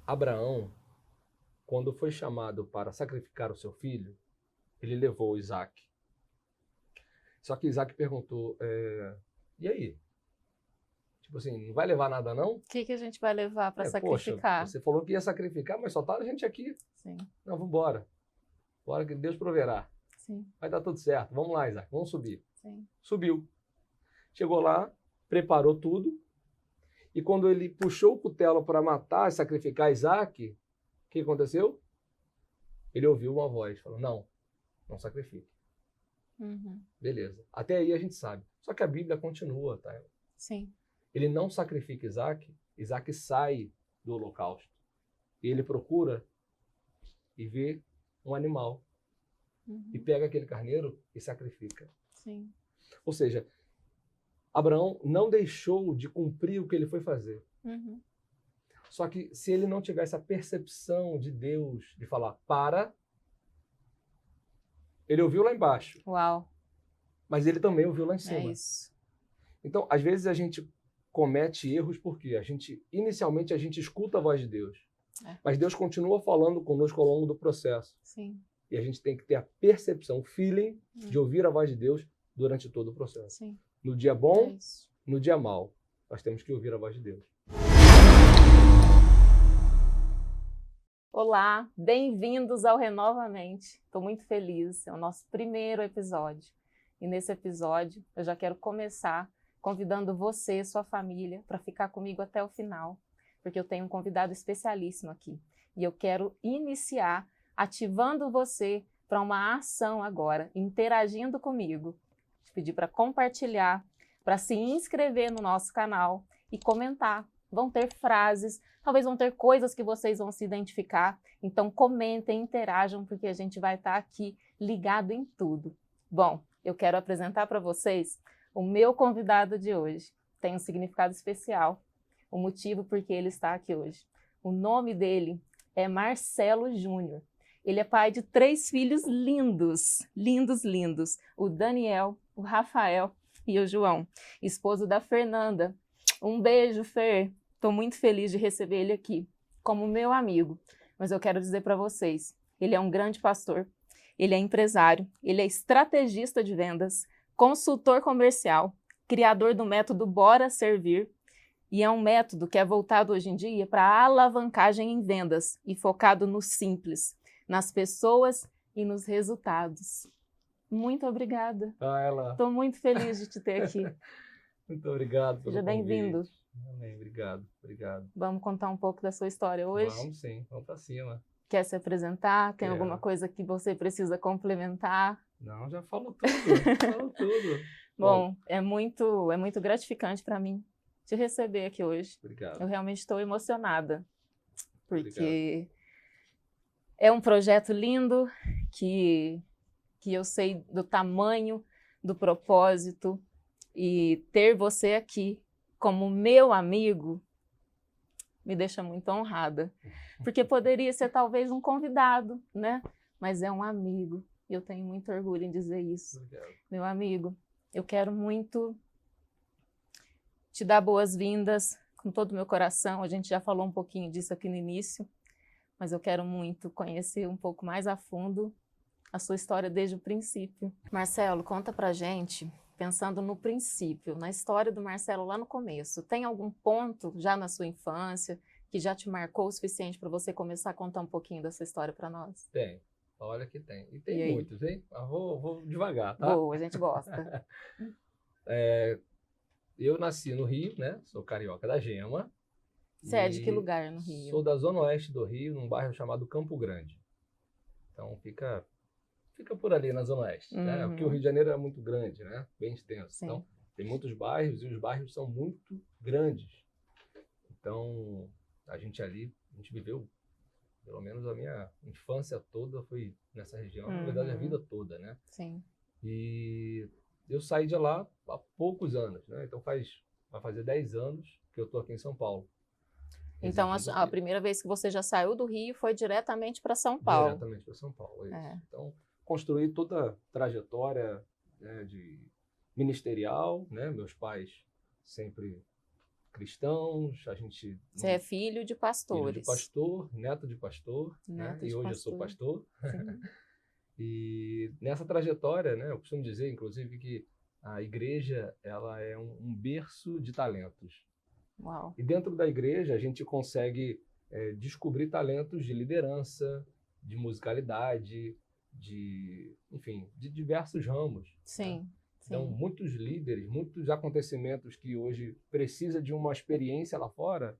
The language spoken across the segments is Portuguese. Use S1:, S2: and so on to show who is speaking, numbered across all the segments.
S1: Abraão, quando foi chamado para sacrificar o seu filho, ele levou Isaac. Só que Isaac perguntou, e aí? Tipo assim, não vai levar nada não?
S2: O que a gente vai levar para
S1: Poxa,
S2: sacrificar?
S1: você falou que ia sacrificar, mas só tá a gente aqui.
S2: Sim,
S1: Não, vamos embora. Bora que Deus proverá.
S2: sim,
S1: Vai dar tudo certo. Vamos lá, Isaac, vamos subir.
S2: sim.
S1: Subiu. Chegou lá, preparou tudo. E quando ele puxou o cutelo para matar e sacrificar Isaac, o que aconteceu? Ele ouviu uma voz, falou, não sacrifique.
S2: Uhum.
S1: Beleza. Até aí a gente sabe. Só que a Bíblia continua, tá?
S2: Sim,
S1: Ele não sacrifica Isaac, Isaac sai do holocausto. E ele procura e vê um animal. E pega aquele carneiro e sacrifica.
S2: sim.
S1: Ou seja, Abraão não deixou de cumprir o que ele foi fazer.
S2: Uhum.
S1: Só que se ele não tivesse a percepção de Deus, de falar, ele ouviu lá embaixo,
S2: Uau,
S1: mas ele também ouviu lá em
S2: é
S1: cima.
S2: isso.
S1: Então, às vezes a gente comete erros porque inicialmente a gente escuta a voz de Deus, mas Deus continua falando conosco ao longo do processo.
S2: Sim,
S1: E a gente tem que ter a percepção, o feeling de ouvir a voz de Deus durante todo o processo.
S2: sim.
S1: No dia
S2: É
S1: bom,
S2: isso.
S1: no dia mal, nós temos que ouvir a voz de Deus.
S2: Olá, bem-vindos ao Renovamente. Estou muito feliz, é o nosso primeiro episódio. E nesse episódio eu já quero começar convidando você e sua família para ficar comigo até o final, porque eu tenho um convidado especialíssimo aqui. E eu quero iniciar ativando você para uma ação agora, interagindo comigo. Te pedir para compartilhar, para se inscrever no nosso canal e comentar. Vão ter frases, talvez vão ter coisas que vocês vão se identificar. Então comentem, interajam, porque a gente vai estar aqui ligado em tudo. Bom, eu quero apresentar para vocês o meu convidado de hoje. Tem um significado especial, o motivo por que ele está aqui hoje. O nome dele é Marcelo Júnior. Ele é pai de 3 filhos lindos, lindos, lindos. O Daniel, o Rafael e o João, esposo da Fernanda. Um beijo, Fer. Estou muito feliz de receber ele aqui como meu amigo. Mas eu quero dizer para vocês, ele é um grande pastor, ele é empresário, ele é estrategista de vendas, consultor comercial, criador do método Bora Servir, e é um método que é voltado hoje em dia para a alavancagem em vendas e focado no simples, nas pessoas e nos resultados. Muito obrigada. Estou muito feliz de te ter aqui.
S1: Muito obrigado pelo
S2: Seja bem-vindo.
S1: Amém, obrigado.
S2: Vamos contar um pouco da sua história hoje?
S1: Vamos sim, vamos para cima.
S2: Quer se apresentar? Tem
S1: Quero.
S2: alguma coisa que você precisa complementar?
S1: Não, já falou tudo,
S2: Bom, é muito gratificante para mim te receber aqui hoje.
S1: Obrigado.
S2: Eu realmente estou emocionada, porque
S1: Obrigado.
S2: é um projeto lindo que eu sei do tamanho, do propósito, e ter você aqui como meu amigo me deixa muito honrada, porque poderia ser talvez um convidado, né? Mas é um amigo, e eu tenho muito orgulho em dizer isso.
S1: Obrigado.
S2: Meu amigo, eu quero muito te dar boas-vindas com todo o meu coração. A gente já falou um pouquinho disso aqui no início, mas eu quero muito conhecer um pouco mais a fundo a sua história desde o princípio. Marcelo, conta pra gente, pensando no princípio, na história do Marcelo lá no começo. Tem algum ponto já na sua infância que já te marcou o suficiente para você começar a contar um pouquinho dessa história para nós?
S1: Tem. Olha que tem. E tem muitos, hein? Mas vou devagar, tá?
S2: Boa, a gente gosta.
S1: Eu nasci no Rio, né? Sou carioca da Gema.
S2: Você é de que lugar no Rio?
S1: Sou da zona oeste do Rio, num bairro chamado Campo Grande. Então fica por ali na zona oeste, né? Porque o Rio de Janeiro é muito grande, né? Bem extenso.
S2: Sim.
S1: Então tem muitos bairros e os bairros são muito grandes. Então a gente viveu, pelo menos a minha infância toda foi nessa região, na verdade a vida toda, né?
S2: Sim.
S1: E eu saí de lá há poucos anos, né? Então vai fazer 10 anos que eu estou aqui em São Paulo.
S2: Então a primeira vez que você já saiu do Rio foi diretamente para São Paulo.
S1: Diretamente para São Paulo, isso. Então construí toda a trajetória, né, de ministerial, né? Meus pais sempre cristãos, a gente...
S2: Você é filho de pastores.
S1: Filho de pastor, neto de pastor,
S2: Neto
S1: né?
S2: de
S1: E hoje eu sou pastor.
S2: Sim.
S1: E nessa trajetória, né, eu costumo dizer, inclusive, que a igreja ela é um berço de talentos.
S2: Uau.
S1: E dentro da igreja a gente consegue descobrir talentos de liderança, de musicalidade, enfim, de diversos ramos.
S2: Sim,
S1: Né?
S2: sim.
S1: Então, muitos líderes, muitos acontecimentos que hoje precisa de uma experiência lá fora,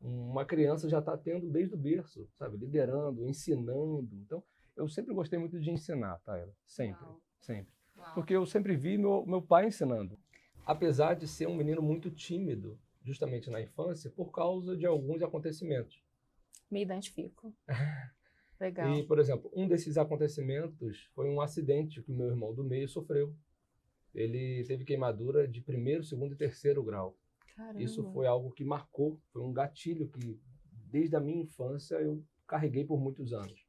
S1: uma criança já está tendo desde o berço, sabe? Liderando, ensinando. Então, eu sempre gostei muito de ensinar, Taila. Sempre,
S2: Uau.
S1: sempre.
S2: Uau.
S1: Porque eu sempre vi meu pai ensinando. Apesar de ser um menino muito tímido, justamente na infância, por causa de alguns acontecimentos.
S2: Me identifico. Legal.
S1: E, por exemplo, um desses acontecimentos foi um acidente que o meu irmão do meio sofreu. Ele teve queimadura de 1º, 2º e 3º grau.
S2: Caramba.
S1: Isso foi algo que marcou, foi um gatilho que, desde a minha infância, eu carreguei por muitos anos.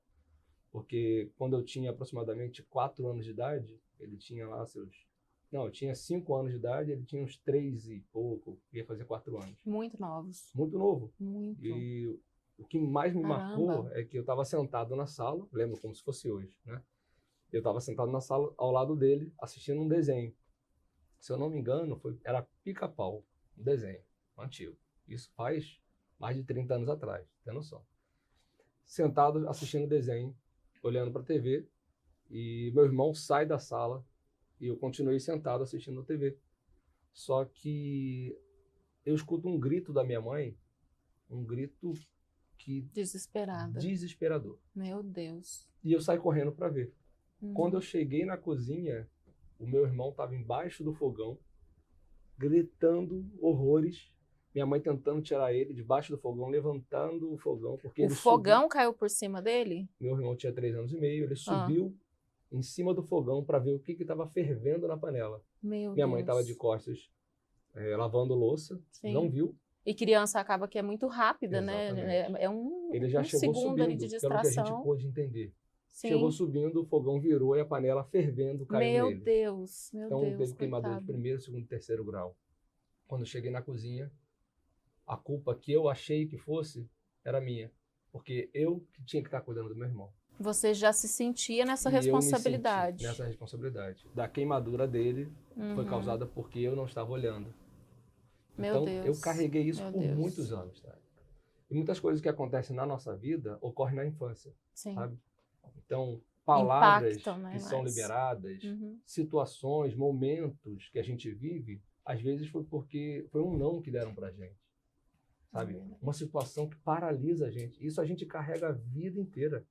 S1: Porque quando eu tinha aproximadamente 4 anos de idade, ele tinha lá seus... Não, eu tinha 5 anos de idade, ele tinha uns 3 e pouco, ia fazer 4 anos.
S2: Muito novos.
S1: Muito novo.
S2: Muito.
S1: E o que mais me
S2: Caramba.
S1: marcou é que eu estava sentado na sala, lembro como se fosse hoje, né? Eu estava sentado na sala ao lado dele, assistindo um desenho. Se eu não me engano, era Pica-Pau, um desenho antigo. Isso faz mais de 30 anos atrás, tem noção. Sentado assistindo o desenho, olhando para a TV, e meu irmão sai da sala e eu continuei sentado assistindo a TV. Só que eu escuto um grito da minha mãe, um grito
S2: Desesperada.
S1: desesperador.
S2: Meu Deus.
S1: E eu saí correndo para ver.
S2: Uhum.
S1: Quando eu cheguei na cozinha, o meu irmão estava embaixo do fogão, gritando horrores. Minha mãe tentando tirar ele debaixo do fogão, levantando o fogão. Porque
S2: O
S1: ele
S2: fogão
S1: subiu.
S2: caiu por cima dele?
S1: Meu irmão tinha 3 anos e meio, ele subiu em cima do fogão para ver o que estava fervendo na panela.
S2: Meu
S1: Minha
S2: Deus.
S1: mãe estava de costas lavando louça,
S2: Sim.
S1: não viu.
S2: E criança acaba que é muito rápida, né?
S1: Exatamente.
S2: É um,
S1: Ele já
S2: um
S1: chegou
S2: segundo ali
S1: subindo,
S2: de
S1: pelo que a gente
S2: distração.
S1: pôde entender.
S2: Sim.
S1: Chegou subindo, o fogão virou e a panela fervendo caiu
S2: Meu
S1: nele.
S2: Deus, meu
S1: Então
S2: Deus,
S1: teve queimadura de
S2: coitado.
S1: 1º, 2º e 3º grau. Quando eu cheguei na cozinha, a culpa que eu achei que fosse era minha. Porque eu que tinha que estar cuidando do meu irmão.
S2: Você já se sentia nessa
S1: E eu me
S2: responsabilidade.
S1: senti nessa responsabilidade. Da queimadura dele foi
S2: Uhum.
S1: causada porque eu não estava olhando.
S2: Meu
S1: Então
S2: Deus.
S1: eu carreguei isso
S2: Meu
S1: por
S2: Deus.
S1: muitos anos. Tá? E muitas coisas que acontecem na nossa vida ocorrem na infância.
S2: Sim.
S1: Sabe? Então, palavras
S2: Impactam, né,
S1: que são
S2: mais.
S1: liberadas,
S2: Uhum.
S1: situações, momentos que a gente vive, às vezes foi porque foi um não que deram pra gente. Sabe?
S2: verdade.
S1: Uma situação que paralisa a gente. Isso a gente carrega a vida inteira.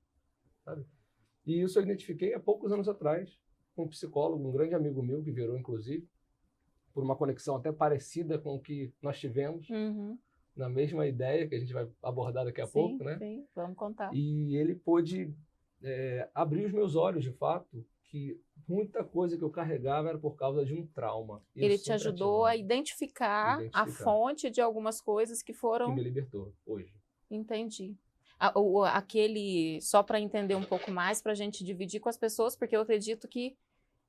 S1: Sabe? E isso eu identifiquei há poucos anos atrás com um psicólogo, um grande amigo meu, que virou, inclusive, por uma conexão até parecida com o que nós tivemos,
S2: Uhum.
S1: na mesma ideia que a gente vai abordar daqui a
S2: Sim,
S1: pouco, né?
S2: sim, vamos contar.
S1: E ele pôde abrir os meus olhos, de fato, que muita coisa que eu carregava era por causa de um trauma. E eu
S2: Ele te
S1: sou
S2: ajudou
S1: gratidão
S2: a identificar a fonte de algumas coisas que
S1: que
S2: foram...
S1: me libertou hoje.
S2: Entendi. Aquele, só para entender um pouco mais, para a gente dividir com as pessoas, porque eu acredito que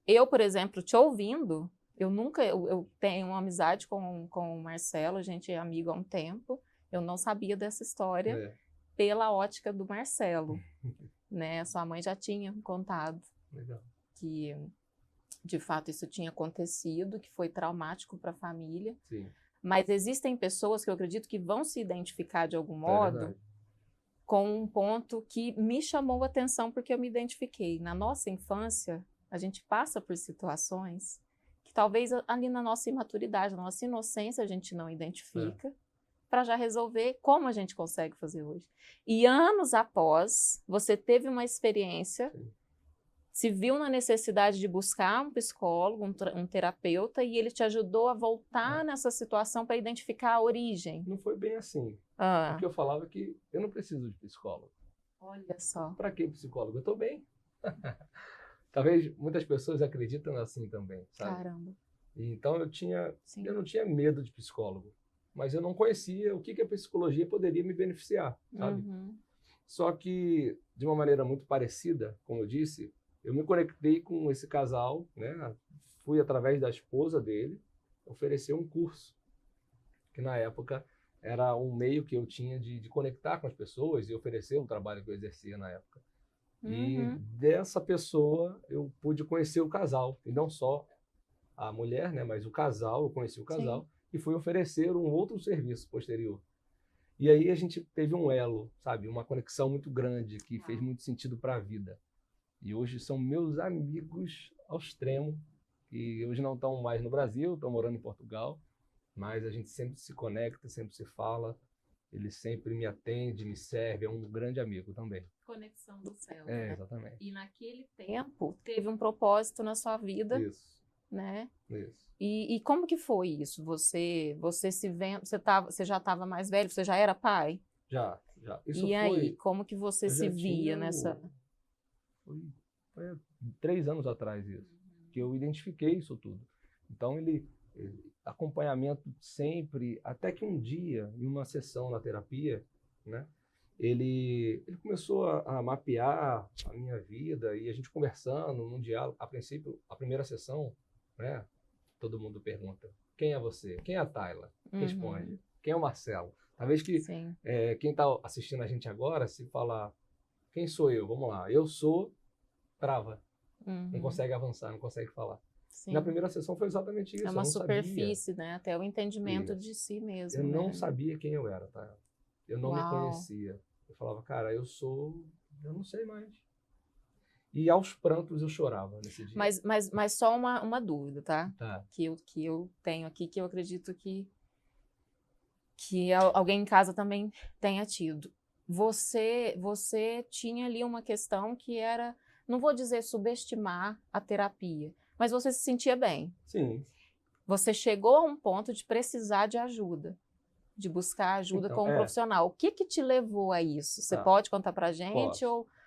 S2: eu, por exemplo, te ouvindo, eu tenho uma amizade com o Marcelo, a gente é amigo há um tempo, eu não sabia dessa história pela ótica do Marcelo, né? Sua mãe já tinha contado
S1: Legal.
S2: que, de fato, isso tinha acontecido, que foi traumático para a família.
S1: Sim.
S2: Mas existem pessoas que eu acredito que vão se identificar de algum
S1: É
S2: modo
S1: verdade.
S2: com um ponto que me chamou a atenção porque eu me identifiquei. Na nossa infância, a gente passa por situações que talvez ali na nossa imaturidade, na nossa inocência, a gente não identifica, para já resolver como a gente consegue fazer hoje. E anos após, você teve uma experiência,
S1: Sim.
S2: se viu na necessidade de buscar um psicólogo, um terapeuta, e ele te ajudou a voltar nessa situação para identificar a origem.
S1: Não foi bem assim. Porque eu falava que eu não preciso de psicólogo.
S2: Olha só.
S1: Para que psicólogo? Eu estou bem. Talvez muitas pessoas acreditam assim também, sabe?
S2: Caramba.
S1: Então eu não tinha medo de psicólogo, mas eu não conhecia o que a psicologia poderia me beneficiar, sabe?
S2: Uhum.
S1: Só que de uma maneira muito parecida, como eu disse, eu me conectei com esse casal, né? Fui através da esposa dele oferecer um curso que na época era um meio que eu tinha de conectar com as pessoas e oferecer o trabalho que eu exercia na época. E dessa pessoa eu pude conhecer o casal, e não só a mulher, né, mas o casal, eu conheci o casal. Sim. E fui oferecer um outro serviço posterior. E aí a gente teve um elo, sabe, uma conexão muito grande que fez muito sentido para a vida. E hoje são meus amigos ao extremo, que hoje não estão mais no Brasil, estão morando em Portugal, mas a gente sempre se conecta, sempre se fala, ele sempre me atende, me serve, é um grande amigo também.
S2: Conexão do céu.
S1: É,
S2: né?
S1: Exatamente.
S2: E naquele tempo teve um propósito na sua vida.
S1: Isso.
S2: Né?
S1: Isso.
S2: E como que foi isso? Você se vendo, você já estava mais velho, você já era pai?
S1: Já. Isso
S2: e aí, como que você se via nessa...
S1: Foi há 3 anos atrás isso, que eu identifiquei isso tudo. Então ele acompanhamento sempre, até que um dia, em uma sessão na terapia, né, ele começou a mapear a minha vida e a gente conversando num diálogo. A princípio, a primeira sessão, né, todo mundo pergunta: quem é você? Quem é a Tayla? Responde. Quem é o Marcelo? Talvez que quem está assistindo a gente agora, se falar, quem sou eu? Vamos lá. Eu sou, trava. Não consegue avançar, não consegue falar. Sim. Na primeira sessão foi exatamente isso.
S2: É uma superfície, né? Até o entendimento de si mesmo.
S1: Eu não sabia quem eu era, tá? Eu não me conhecia. Eu falava, cara, eu não sei mais. E aos prantos eu chorava nesse dia.
S2: Mas só uma dúvida, tá? Que eu tenho aqui, que eu acredito que alguém em casa também tenha tido. Você tinha ali uma questão que era, não vou dizer subestimar a terapia, mas você se sentia bem.
S1: Sim.
S2: Você chegou a um ponto de precisar de ajuda, de buscar ajuda com um profissional. O que te levou a isso? Você pode contar pra gente?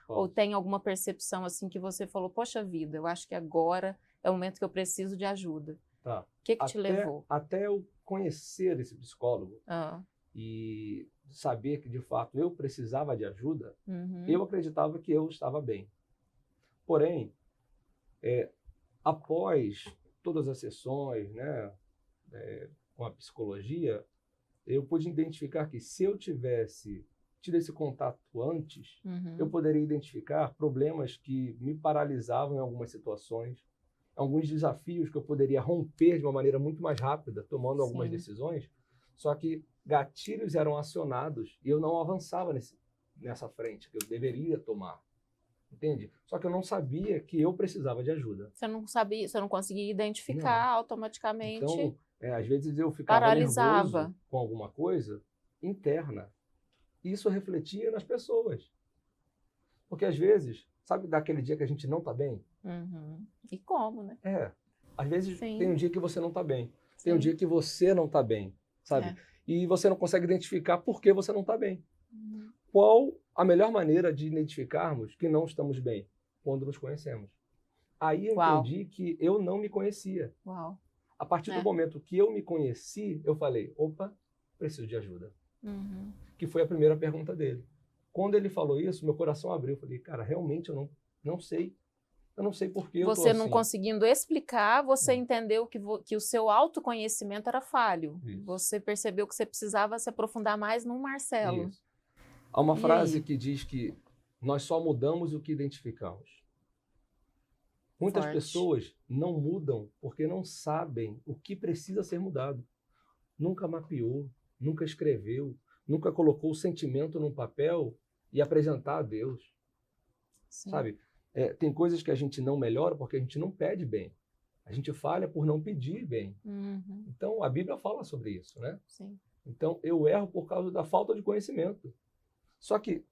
S2: Ou tem alguma percepção assim que você falou, poxa vida, eu acho que agora é o momento que eu preciso de ajuda? O que te levou?
S1: Até eu conhecer esse psicólogo e saber que, de fato, eu precisava de ajuda, eu acreditava que eu estava bem. Porém, após todas as sessões, né, com a psicologia, eu pude identificar que se eu tivesse tido esse contato antes, eu poderia identificar problemas que me paralisavam em algumas situações, alguns desafios que eu poderia romper de uma maneira muito mais rápida, tomando algumas decisões, só que gatilhos eram acionados e eu não avançava nessa frente que eu deveria tomar. Entende? Só que eu não sabia que eu precisava de ajuda.
S2: Você não sabia, você não conseguia identificar automaticamente.
S1: Então, às vezes eu ficava nervoso com alguma coisa interna. E isso refletia nas pessoas. Porque às vezes, sabe daquele dia que a gente não está bem?
S2: E como, né?
S1: Às vezes tem um dia que você não está bem. Tem um dia que você não está bem, sabe? E você não consegue identificar por que você não está bem. Qual a melhor maneira de identificarmos que não estamos bem? Quando nos conhecemos. Aí eu entendi que eu não me conhecia. A partir do momento que eu me conheci, eu falei, opa, preciso de ajuda. Que foi a primeira pergunta dele. Quando ele falou isso, meu coração abriu. Eu falei, cara, realmente eu não sei. Eu não sei por que eu tô assim.
S2: Você não conseguindo explicar, você entendeu que o seu autoconhecimento era falho. Isso. Você percebeu que você precisava se aprofundar mais no Marcelo.
S1: Isso. Há uma frase que diz que nós só mudamos o que identificamos. Muitas pessoas não mudam porque não sabem o que precisa ser mudado. Nunca mapeou, nunca escreveu, nunca colocou o sentimento num papel e apresentar a Deus. Sabe? Tem coisas que a gente não melhora porque a gente não pede bem. A gente falha por não pedir bem. Então, a Bíblia fala sobre isso, né? Então, eu erro por causa da falta de conhecimento. Só que,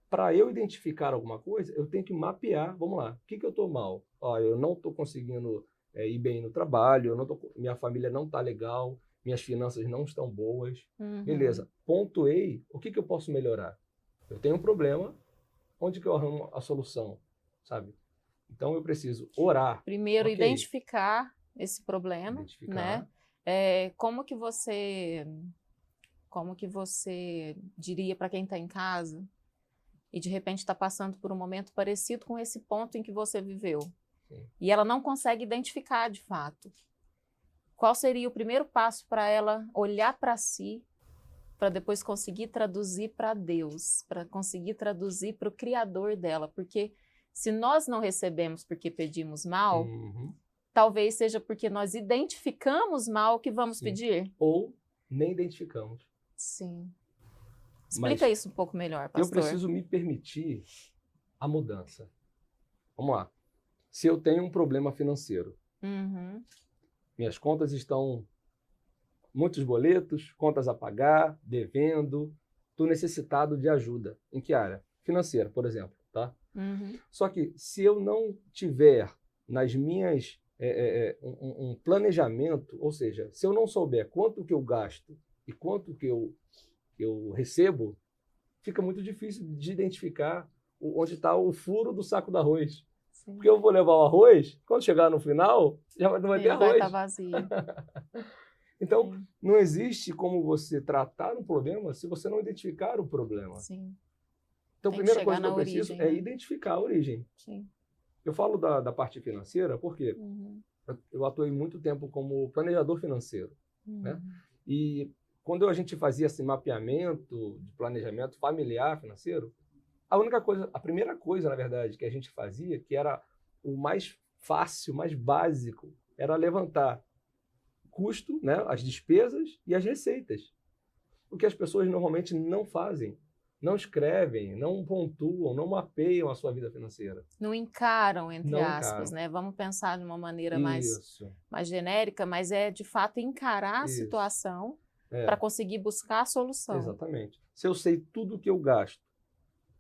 S1: para eu identificar alguma coisa, eu tenho que mapear. Vamos lá, o que eu estou mal? Eu não estou conseguindo ir bem no trabalho, minha família não está legal, minhas finanças não estão boas. Beleza, pontuei, o que eu posso melhorar? Eu tenho um problema, onde que eu arrumo a solução? Sabe? Então, eu preciso orar.
S2: Primeiro, identificar esse problema, né? Como que você diria para quem está em casa e de repente está passando por um momento parecido com esse ponto em que você viveu? E ela não consegue identificar de fato. qual seria o primeiro passo para ela olhar para si, para depois conseguir traduzir para Deus, para conseguir traduzir para o Criador dela? Porque se nós não recebemos porque pedimos mal, talvez seja porque nós identificamos mal o que vamos pedir.
S1: Ou nem identificamos.
S2: Sim. Explica isso um pouco melhor, pastor.
S1: Eu preciso me permitir a mudança. Vamos lá. Se eu tenho um problema financeiro, minhas contas estão muitos boletos, contas a pagar, devendo, estou necessitado de ajuda. Em que área? Financeira, por exemplo, tá? Só que se eu não tiver nas minhas um planejamento, ou seja, se eu não souber quanto que eu gasto e quanto que eu recebo, fica muito difícil de identificar onde está o furo do saco do arroz. Sim. Porque eu vou levar o arroz, quando chegar no final, já não vai ter arroz.
S2: Vai estar vazio.
S1: Então, não existe como você tratar um problema se você não identificar o problema.
S2: Sim.
S1: Então, a primeira coisa que eu preciso é identificar a origem.
S2: Sim.
S1: Eu falo da parte financeira porque eu atuei muito tempo como planejador financeiro. Né? E quando a gente fazia esse mapeamento de planejamento familiar financeiro, a primeira coisa, na verdade, que a gente fazia, que era o mais fácil, mais básico, era levantar custo, né, as despesas e as receitas. O que as pessoas normalmente não fazem. Não escrevem, não pontuam, não mapeiam a sua vida financeira.
S2: Não encaram, entre aspas, né? Vamos pensar de uma maneira mais genérica, mas é de fato encarar a situação para conseguir buscar a solução.
S1: Exatamente. Se eu sei tudo que eu gasto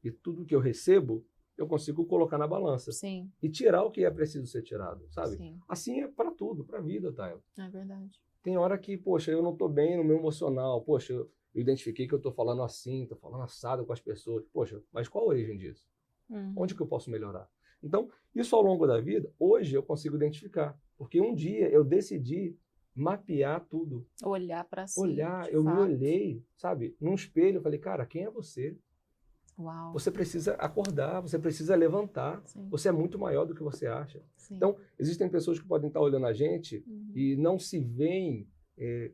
S1: e tudo que eu recebo, eu consigo colocar na balança.
S2: Sim.
S1: E tirar o que é preciso ser tirado, sabe?
S2: Sim.
S1: Assim é para tudo, para a vida, Taila.
S2: É verdade.
S1: Tem hora que, poxa, eu não estou bem no meu emocional, poxa, eu identifiquei que eu estou falando assim, estou falando assado com as pessoas. Poxa, mas qual a origem disso? Onde que eu posso melhorar? Então, isso ao longo da vida, hoje eu consigo identificar. Porque um dia eu decidi mapear tudo.
S2: Olhar para si.
S1: Eu me olhei, sabe? Num espelho, eu falei, cara, quem é você?
S2: Uau.
S1: Você precisa acordar, você precisa levantar. Sim. Você é muito maior do que você acha. Sim. Então, existem pessoas que podem estar olhando a gente e não se veem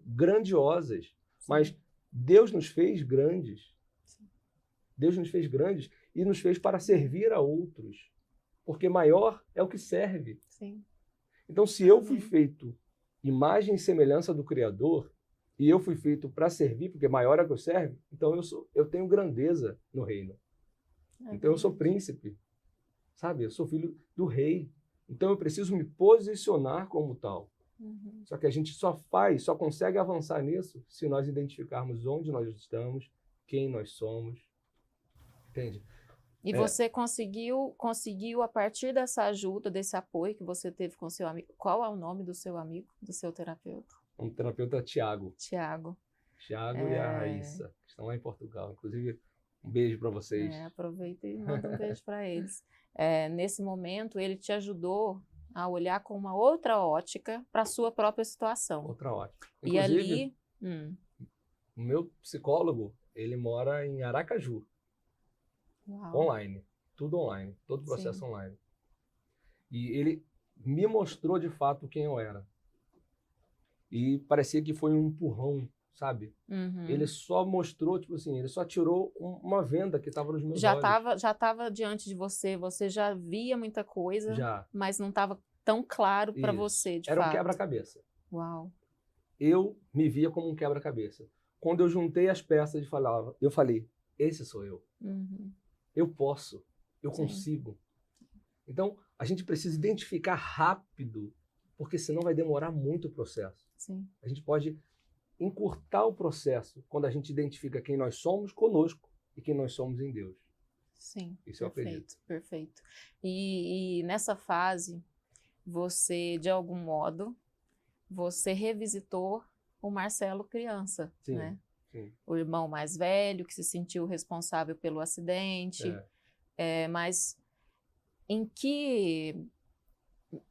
S1: grandiosas, sim, mas Deus nos fez grandes. Sim. Deus nos fez grandes e nos fez para servir a outros. Porque maior é o que serve.
S2: Sim.
S1: Então, se eu fui feito imagem e semelhança do Criador, e eu fui feito para servir, porque maior é o que eu serve, então eu tenho grandeza no reino. Então eu sou príncipe, sabe? Eu sou filho do rei. Então eu preciso me posicionar como tal. Só que a gente só consegue avançar nisso se nós identificarmos onde nós estamos, quem nós somos. Entende?
S2: E você conseguiu a partir dessa ajuda, desse apoio que você teve com seu amigo. Qual é o nome do seu amigo, do seu terapeuta?
S1: O terapeuta é Tiago.
S2: Tiago
S1: e a Raíssa, que estão lá em Portugal. Inclusive, um beijo para vocês.
S2: Aproveita e manda um beijo para eles. Nesse momento, ele te ajudou a olhar com uma outra ótica para a sua própria situação.
S1: Outra ótica.
S2: Inclusive,
S1: e ali, o meu psicólogo, ele mora em Aracaju. Uau. Online. Tudo online. Todo o processo online. E ele me mostrou, de fato, quem eu era. E parecia que foi um empurrão, sabe? Ele só mostrou, tipo assim, ele só tirou uma venda que estava nos meus olhos.
S2: Já estava diante de você, você já via muita coisa, mas não estava tão claro para você, de fato.
S1: Era um quebra-cabeça.
S2: Uau.
S1: Eu me via como um quebra-cabeça. Quando eu juntei as peças, eu falei, esse sou eu. Eu posso, eu consigo. Então, a gente precisa identificar rápido, porque senão vai demorar muito o processo.
S2: Sim.
S1: A gente pode encurtar o processo quando a gente identifica quem nós somos conosco e quem nós somos em Deus.
S2: Sim,
S1: isso eu acredito.
S2: Perfeito. E nessa fase, você, de algum modo, você revisitou o Marcelo criança,
S1: sim,
S2: né?
S1: Sim.
S2: O irmão mais velho que se sentiu responsável pelo acidente. Mas em que...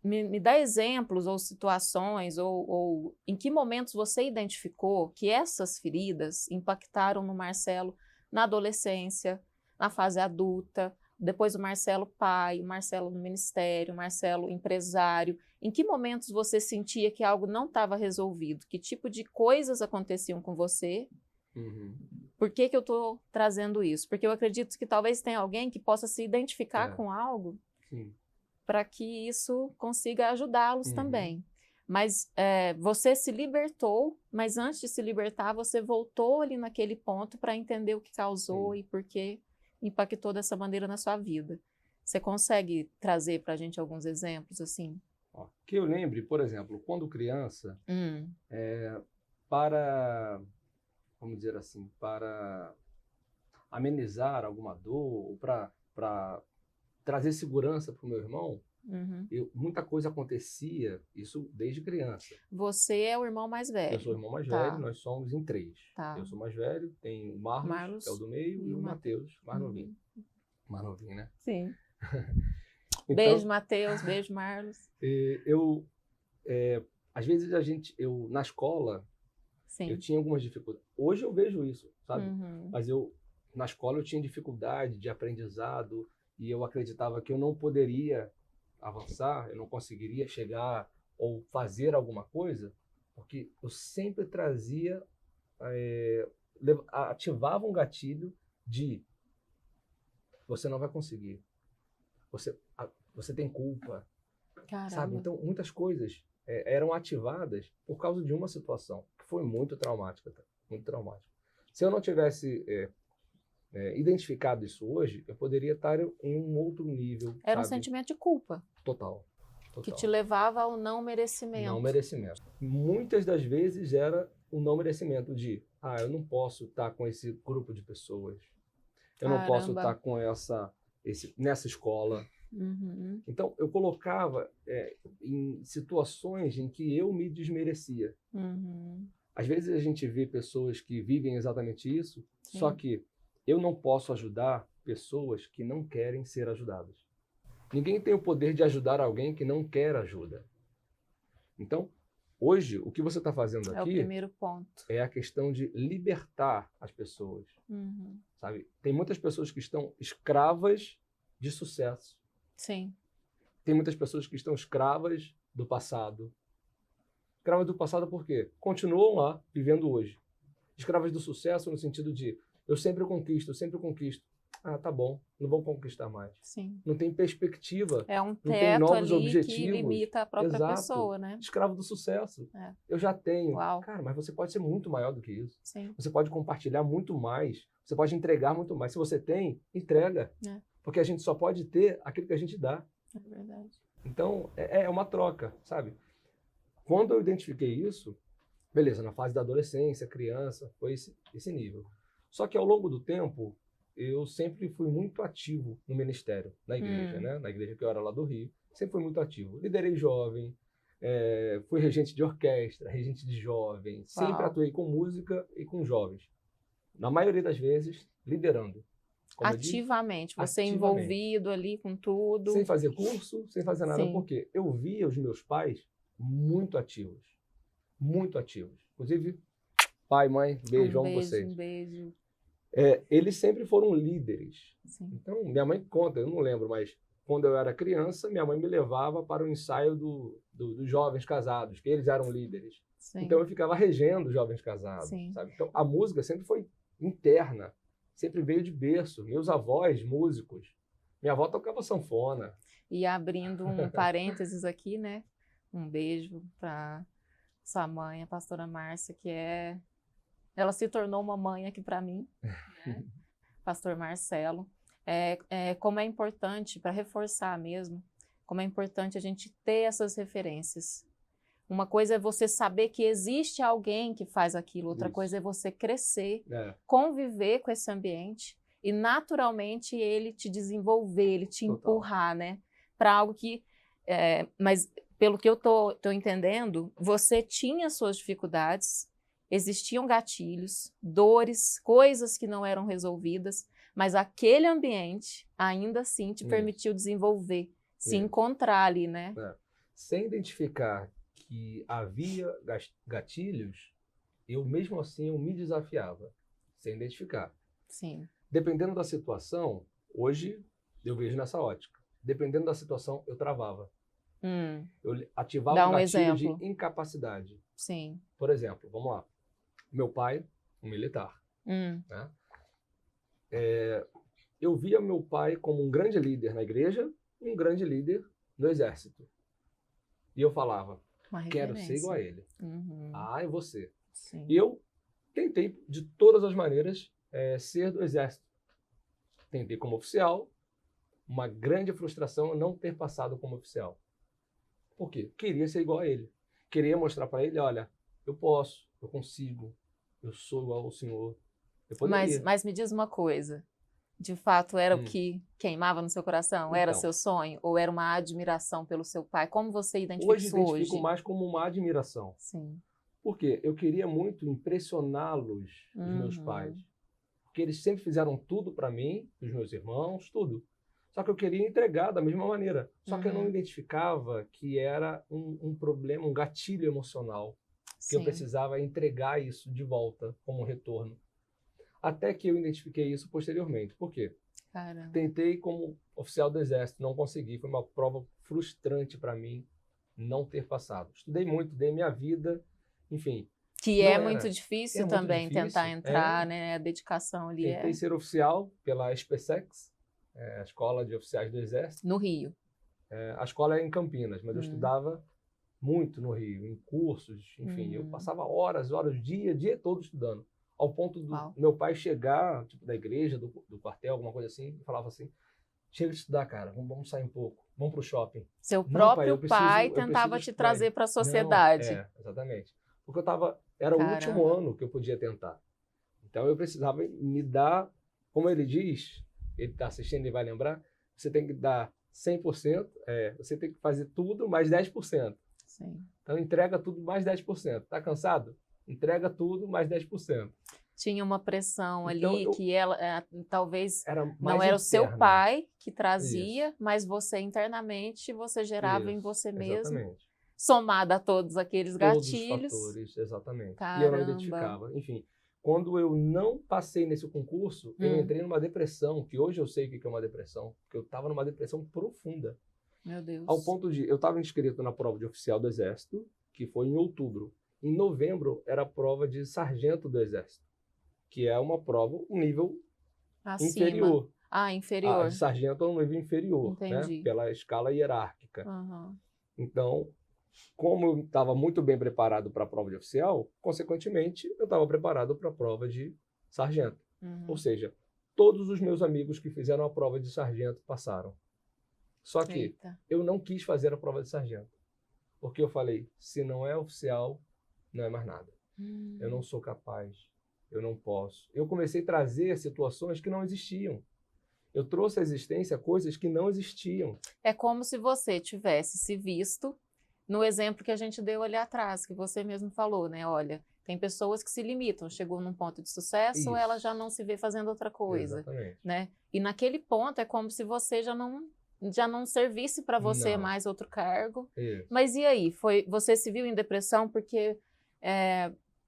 S2: Me dá exemplos ou situações ou em que momentos você identificou que essas feridas impactaram no Marcelo na adolescência, na fase adulta depois o Marcelo pai, o Marcelo no ministério, o Marcelo empresário. Em que momentos você sentia que algo não estava resolvido? Que tipo de coisas aconteciam com você?
S1: Uhum.
S2: Por que que eu estou trazendo isso? Porque eu acredito que talvez tenha alguém que possa se identificar com algo
S1: Sim.
S2: para que isso consiga ajudá-los também. Mas você se libertou, mas antes de se libertar, você voltou ali naquele ponto para entender o que causou e por que impactou dessa maneira na sua vida. Você consegue trazer para a gente alguns exemplos assim?
S1: Ó, que eu lembre, por exemplo, quando criança, para, vamos dizer assim, para amenizar alguma dor, ou para trazer segurança para o meu irmão, muita coisa acontecia, isso desde criança.
S2: Você é o irmão mais velho.
S1: Eu sou o irmão mais velho, nós somos em 3. Eu sou mais velho, tem o Marlos, que é o do meio, e o Matheus, mais novinho. Mais novinho, né?
S2: Sim.
S1: Então,
S2: beijo, Matheus, beijo, Marlos.
S1: Às vezes na escola, eu tinha algumas dificuldades. Hoje eu vejo isso, sabe? Mas na escola eu tinha dificuldade de aprendizado e eu acreditava que eu não poderia avançar, eu não conseguiria chegar ou fazer alguma coisa, porque eu sempre trazia, ativava um gatilho de você não vai conseguir, você tem culpa, sabe? Então muitas coisas eram ativadas por causa de uma situação que foi muito traumática, muito traumática. Se eu não tivesse identificado isso hoje, eu poderia estar em um outro nível.
S2: Era
S1: sabe?
S2: Um sentimento de culpa.
S1: Total.
S2: Que te levava ao não merecimento.
S1: Não merecimento. Muitas das vezes era o não merecimento de, eu não posso estar com esse grupo de pessoas. Eu não posso estar com nessa escola. Então, eu colocava em situações em que eu me desmerecia. Às vezes a gente vê pessoas que vivem exatamente isso, só que eu não posso ajudar pessoas que não querem ser ajudadas. Ninguém tem o poder de ajudar alguém que não quer ajuda. Então, hoje, o que você está fazendo aqui
S2: é o primeiro ponto.
S1: É a questão de libertar as pessoas. Sabe? Tem muitas pessoas que estão escravas de sucesso.
S2: Sim.
S1: Tem muitas pessoas que estão escravas do passado. Escravas do passado por quê? Continuam lá, vivendo hoje. Escravas do sucesso no sentido de eu sempre conquisto, eu sempre conquisto. Tá bom, não vou conquistar mais.
S2: Sim.
S1: Não tem perspectiva.
S2: É um
S1: não tem
S2: teto
S1: novos
S2: ali
S1: objetivos.
S2: que limita a própria
S1: Exato.
S2: pessoa, né?
S1: Escravo do sucesso. Eu já tenho.
S2: Uau.
S1: Cara, mas você pode ser muito maior do que isso.
S2: Sim.
S1: Você pode compartilhar muito mais. Você pode entregar muito mais. Se você tem, entrega. Porque a gente só pode ter aquilo que a gente dá.
S2: É verdade.
S1: Então, é uma troca, sabe? Quando eu identifiquei isso, beleza, na fase da adolescência, criança, foi esse nível. Só que ao longo do tempo, eu sempre fui muito ativo no ministério, na igreja, né? Na igreja que eu era lá do Rio. Sempre fui muito ativo. Liderei jovem, fui regente de orquestra, regente de jovem. Sempre atuei com música e com jovens. Na maioria das vezes, liderando.
S2: Ativamente, você envolvido ali com tudo.
S1: Sem fazer curso, sem fazer nada. Porque eu via os meus pais muito ativos. Muito ativos. Inclusive, pai, mãe, beijo, amo vocês.
S2: Um beijo.
S1: Eles sempre foram líderes.
S2: Sim.
S1: Então, minha mãe conta, eu não lembro, mas quando eu era criança, minha mãe me levava para o ensaio dos jovens casados, que eles eram líderes.
S2: Sim.
S1: Então, eu ficava regendo os jovens casados. Sabe? Então, a música sempre foi interna, sempre veio de berço. Meus avós, músicos. Minha avó tocava sanfona.
S2: E abrindo um parênteses aqui, né? Um beijo para sua mãe, a pastora Márcia, que ela se tornou uma mãe aqui para mim, né? Pastor Marcelo. Como é importante, para reforçar mesmo, como é importante a gente ter essas referências. Uma coisa é você saber que existe alguém que faz aquilo, outra coisa é você crescer, conviver com esse ambiente e naturalmente ele te desenvolver, ele te empurrar, né? Para algo que... mas pelo que eu tô entendendo, você tinha suas dificuldades, existiam gatilhos, dores, coisas que não eram resolvidas, mas aquele ambiente, ainda assim, te permitiu desenvolver, se encontrar ali, né?
S1: Sem identificar que havia gatilhos, eu mesmo assim eu me desafiava, sem identificar.
S2: Sim.
S1: Dependendo da situação, hoje Eu vejo nessa ótica. Dependendo da situação, eu travava. Eu ativava
S2: Dá
S1: um
S2: um
S1: gatilho
S2: exemplo.
S1: de incapacidade.
S2: Sim.
S1: Por exemplo, vamos lá. Meu pai, um militar, né? Eu via meu pai como um grande líder na igreja e um grande líder no exército. E eu falava,
S2: Uma
S1: quero ser igual a
S2: referência.
S1: ele. Eu vou ser.
S2: Sim.
S1: E eu tentei, de todas as maneiras, ser do exército. Tentei como oficial. Uma grande frustração não ter passado como oficial. Por quê? Queria ser igual a ele. Queria mostrar para ele, olha, eu posso, eu consigo, eu sou igual ao senhor. Eu poderia.
S2: Mas me diz uma coisa. De fato, era o que queimava no seu coração? Era
S1: Então,
S2: seu sonho? Ou era uma admiração pelo seu pai? Como você identifica
S1: hoje
S2: isso
S1: identifico
S2: hoje?
S1: mais como uma admiração.
S2: Sim.
S1: Porque eu queria muito impressioná-los, os meus pais. Porque eles sempre fizeram tudo para mim, os meus irmãos, tudo. Só que eu queria entregar da mesma maneira. Só que eu não identificava que era um problema, um gatilho emocional. Que eu precisava entregar isso de volta como retorno. Até que eu identifiquei isso posteriormente. Por quê?
S2: Caramba.
S1: Tentei como oficial do exército, não consegui. Foi uma prova frustrante para mim não ter passado. Estudei muito, dei minha vida, enfim.
S2: Que é muito difícil também
S1: difícil,
S2: tentar entrar, né? A dedicação ali
S1: Tentei ser oficial pela SpaceX, a Escola de Oficiais do Exército.
S2: No Rio.
S1: A escola é em Campinas, mas eu estudava muito no Rio, em cursos, enfim. Eu passava horas, dia todo estudando. Ao ponto do meu pai chegar, tipo, da igreja, do quartel, alguma coisa assim, e falava assim, chega de estudar, cara, vamos sair um pouco, vamos pro shopping.
S2: Seu próprio pai tentava te trazer para a sociedade.
S1: Não, exatamente. Porque era o último ano que eu podia tentar. Então eu precisava me dar, como ele diz, ele está assistindo e vai lembrar, você tem que dar 100%, você tem que fazer tudo mais 10%.
S2: Sim.
S1: Então entrega tudo mais 10%. Tá cansado? Entrega tudo mais 10%.
S2: Tinha uma pressão ali que ela talvez não era
S1: interna.
S2: o seu pai que trazia, mas você internamente você gerava em você mesmo.
S1: Exatamente.
S2: Somada a todos aqueles gatilhos.
S1: Todos os fatores, exatamente.
S2: Caramba.
S1: E eu não identificava. Enfim, quando eu não passei nesse concurso, eu entrei numa depressão, que hoje eu sei o que é uma depressão, porque eu estava numa depressão profunda.
S2: Meu Deus.
S1: Ao ponto de, eu estava inscrito na prova de oficial do Exército, que foi em outubro. Em novembro era a prova de sargento do Exército, que é uma prova, um nível inferior.
S2: Inferior.
S1: De sargento é um nível inferior,
S2: entendi,
S1: né? Pela escala hierárquica.
S2: Uhum.
S1: Então, como eu estava muito bem preparado para a prova de oficial, consequentemente, eu estava preparado para a prova de sargento.
S2: Uhum.
S1: Ou seja, todos os meus amigos que fizeram a prova de sargento passaram. Só que eu não quis fazer a prova de sargento. Porque eu falei, se não é oficial, não é mais nada. Eu não sou capaz, eu não posso. Eu comecei a trazer situações que não existiam. Eu trouxe à existência coisas que não existiam.
S2: É como se você tivesse se visto no exemplo que a gente deu ali atrás, que você mesmo falou, né? Olha, tem pessoas que se limitam, chegou num ponto de sucesso, ela já não se vê fazendo outra coisa.
S1: Exatamente.
S2: Né? E naquele ponto é como se você já não servisse para você mais outro cargo.
S1: Isso.
S2: Mas e aí? Você se viu em depressão porque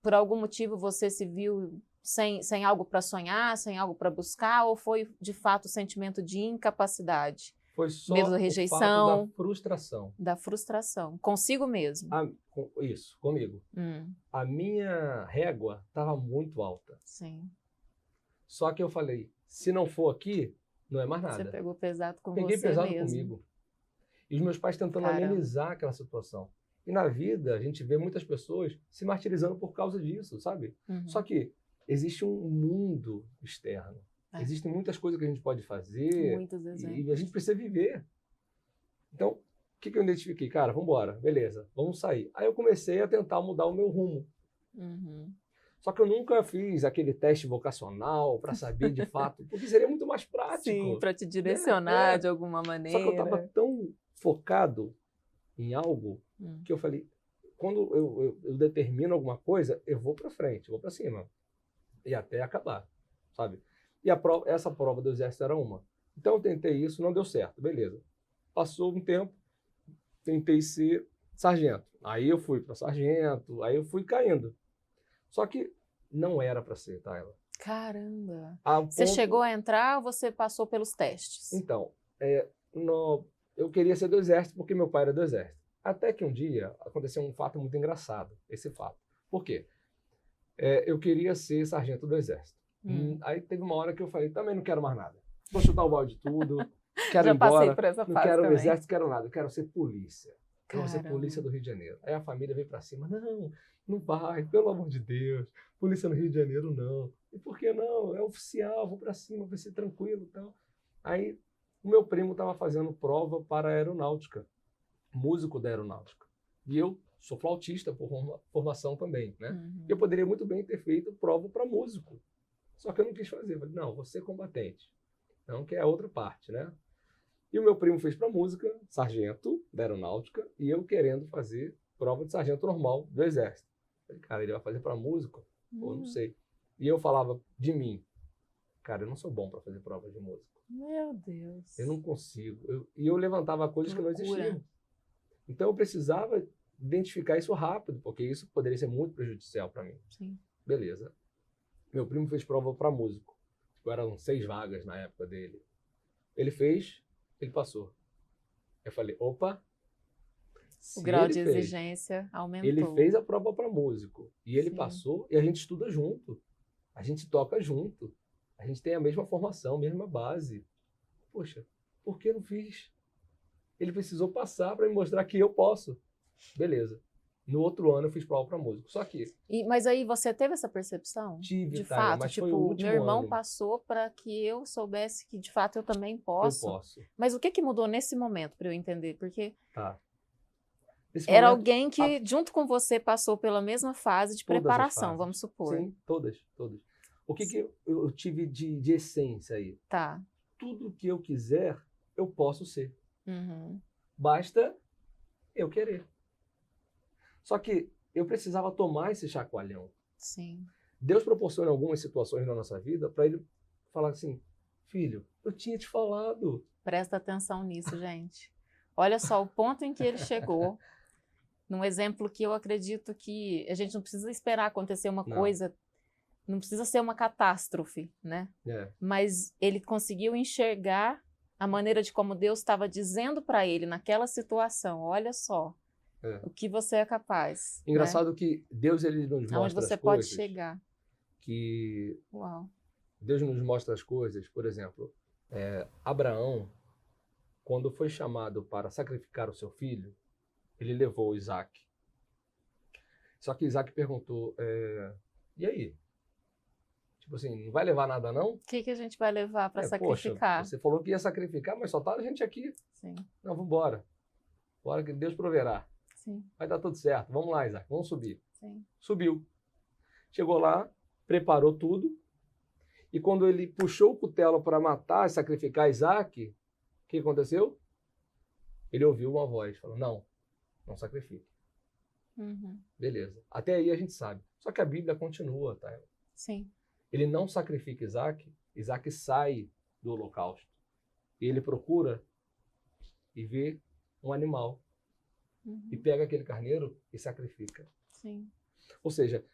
S2: por algum motivo você se viu sem algo para sonhar, sem algo para buscar, ou foi de fato o sentimento de incapacidade?
S1: Foi só
S2: medo da rejeição,
S1: o fato da frustração.
S2: Da frustração. Consigo mesmo.
S1: Isso, comigo. A minha régua estava muito alta.
S2: Sim.
S1: Só que eu falei, se não for aqui, não é mais nada.
S2: Você pegou pesado com
S1: Peguei
S2: você
S1: pesado
S2: mesmo.
S1: comigo. E os meus pais tentando amenizar aquela situação. E na vida, a gente vê muitas pessoas se martirizando por causa disso, sabe? Só que existe um mundo externo. Existem muitas coisas que a gente pode fazer.
S2: Muitos exemplos.
S1: E a gente precisa viver. Então, o que eu identifiquei? Cara, vamos embora. Beleza, vamos sair. Aí eu comecei a tentar mudar o meu rumo. Só que eu nunca fiz aquele teste vocacional para saber de fato, porque seria muito mais prático.
S2: Sim, para te direcionar de alguma maneira.
S1: Só que eu estava tão focado em algo que eu falei, quando eu determino alguma coisa, eu vou para frente, eu vou para cima. E até acabar, sabe? E essa prova do Exército era uma. Então eu tentei isso, não deu certo, beleza. Passou um tempo, tentei ser sargento. Aí eu fui para sargento, aí eu fui caindo. Só que não era para ser, Tayla.
S2: Caramba! Você chegou a entrar ou você passou pelos testes?
S1: Então, eu queria ser do Exército porque meu pai era do Exército. Até que um dia aconteceu um fato muito engraçado, esse fato. Por quê? Eu queria ser sargento do Exército. Aí teve uma hora que eu falei, também não quero mais nada. Vou chutar o balde de tudo, quero ir
S2: Já passei
S1: embora,
S2: por essa
S1: não
S2: fase
S1: quero o
S2: também.
S1: Exército, quero nada, eu quero ser polícia. Eu vou ser
S2: Caramba.
S1: polícia do Rio de Janeiro. Aí a família veio pra cima, não vai, pelo amor de Deus, polícia no Rio de Janeiro não. E por que não? É oficial, vou pra cima, vai ser tranquilo e tal. Aí o meu primo estava fazendo prova para a aeronáutica, músico da aeronáutica. E eu sou flautista por formação também, né? Eu poderia muito bem ter feito prova para músico. Só que eu não quis fazer. Eu falei, não, vou ser combatente. Então, que é a outra parte, né? E o meu primo fez para música, sargento da aeronáutica, e eu querendo fazer prova de sargento normal do Exército. Eu falei, cara, ele vai fazer para músico? Ou não sei. E eu falava de mim, cara, eu não sou bom para fazer prova de músico.
S2: Meu Deus.
S1: Eu não consigo. E eu levantava coisas que não existiam. Então eu precisava identificar isso rápido, porque isso poderia ser muito prejudicial para mim.
S2: Sim.
S1: Beleza. Meu primo fez prova para músico. Eram 6 vagas na época dele. Ele fez, ele passou. Eu falei, opa.
S2: O grau de exigência aumentou.
S1: Ele fez a prova para músico. E ele
S2: Sim.
S1: passou, e a gente estuda junto. A gente toca junto. A gente tem a mesma formação, a mesma base. Poxa, por que eu não fiz? Ele precisou passar para me mostrar que eu posso. Beleza. No outro ano eu fiz prova para músico. Só que...
S2: Mas aí você teve essa percepção?
S1: Tive,
S2: de
S1: Thalia,
S2: fato,
S1: mas
S2: tipo,
S1: foi o último
S2: meu irmão
S1: ano.
S2: passou para que eu soubesse que de fato eu também posso.
S1: Eu posso.
S2: Mas o que mudou nesse momento para eu entender? Porque
S1: Tá.
S2: era alguém que, junto com você, passou pela mesma fase de preparação, vamos supor.
S1: Sim, todas. O que eu tive de essência aí?
S2: Tá.
S1: Tudo que eu quiser, eu posso ser.
S2: Uhum.
S1: Basta eu querer. Só que eu precisava tomar esse chacoalhão.
S2: Sim.
S1: Deus proporciona algumas situações na nossa vida para ele falar assim, filho, eu tinha te falado.
S2: Presta atenção nisso, gente. Olha só o ponto em que ele chegou. Num exemplo que eu acredito que a gente não precisa esperar acontecer uma coisa, não precisa ser uma catástrofe, né? Mas ele conseguiu enxergar a maneira de como Deus estava dizendo para ele naquela situação, olha só, o que você é capaz.
S1: Engraçado,
S2: né?
S1: Que Deus ele nos mostra
S2: aonde você
S1: as
S2: pode
S1: coisas
S2: chegar.
S1: Que
S2: Uau.
S1: Deus nos mostra as coisas, por exemplo, Abraão, quando foi chamado para sacrificar o seu filho, ele levou Isaac. Só que Isaac perguntou, e aí? Tipo assim, não vai levar nada não?
S2: O que a gente vai levar para sacrificar?
S1: Poxa, você falou que ia sacrificar, mas só tá a gente aqui.
S2: Sim.
S1: Não, vamos embora. Bora que Deus proverá.
S2: Sim.
S1: Vai dar tudo certo. Vamos lá, Isaac, vamos subir.
S2: Sim.
S1: Subiu. Chegou lá, preparou tudo. E quando ele puxou o cutelo para matar e sacrificar Isaac, o que aconteceu? Ele ouviu uma voz, falou, não sacrifique.
S2: Uhum.
S1: Beleza. Até aí a gente sabe. Só que a Bíblia continua, tá?
S2: Sim.
S1: Ele não sacrifica Isaac, Isaac sai do holocausto. E ele procura e vê um animal. E pega aquele carneiro e sacrifica.
S2: Sim.
S1: Ou seja,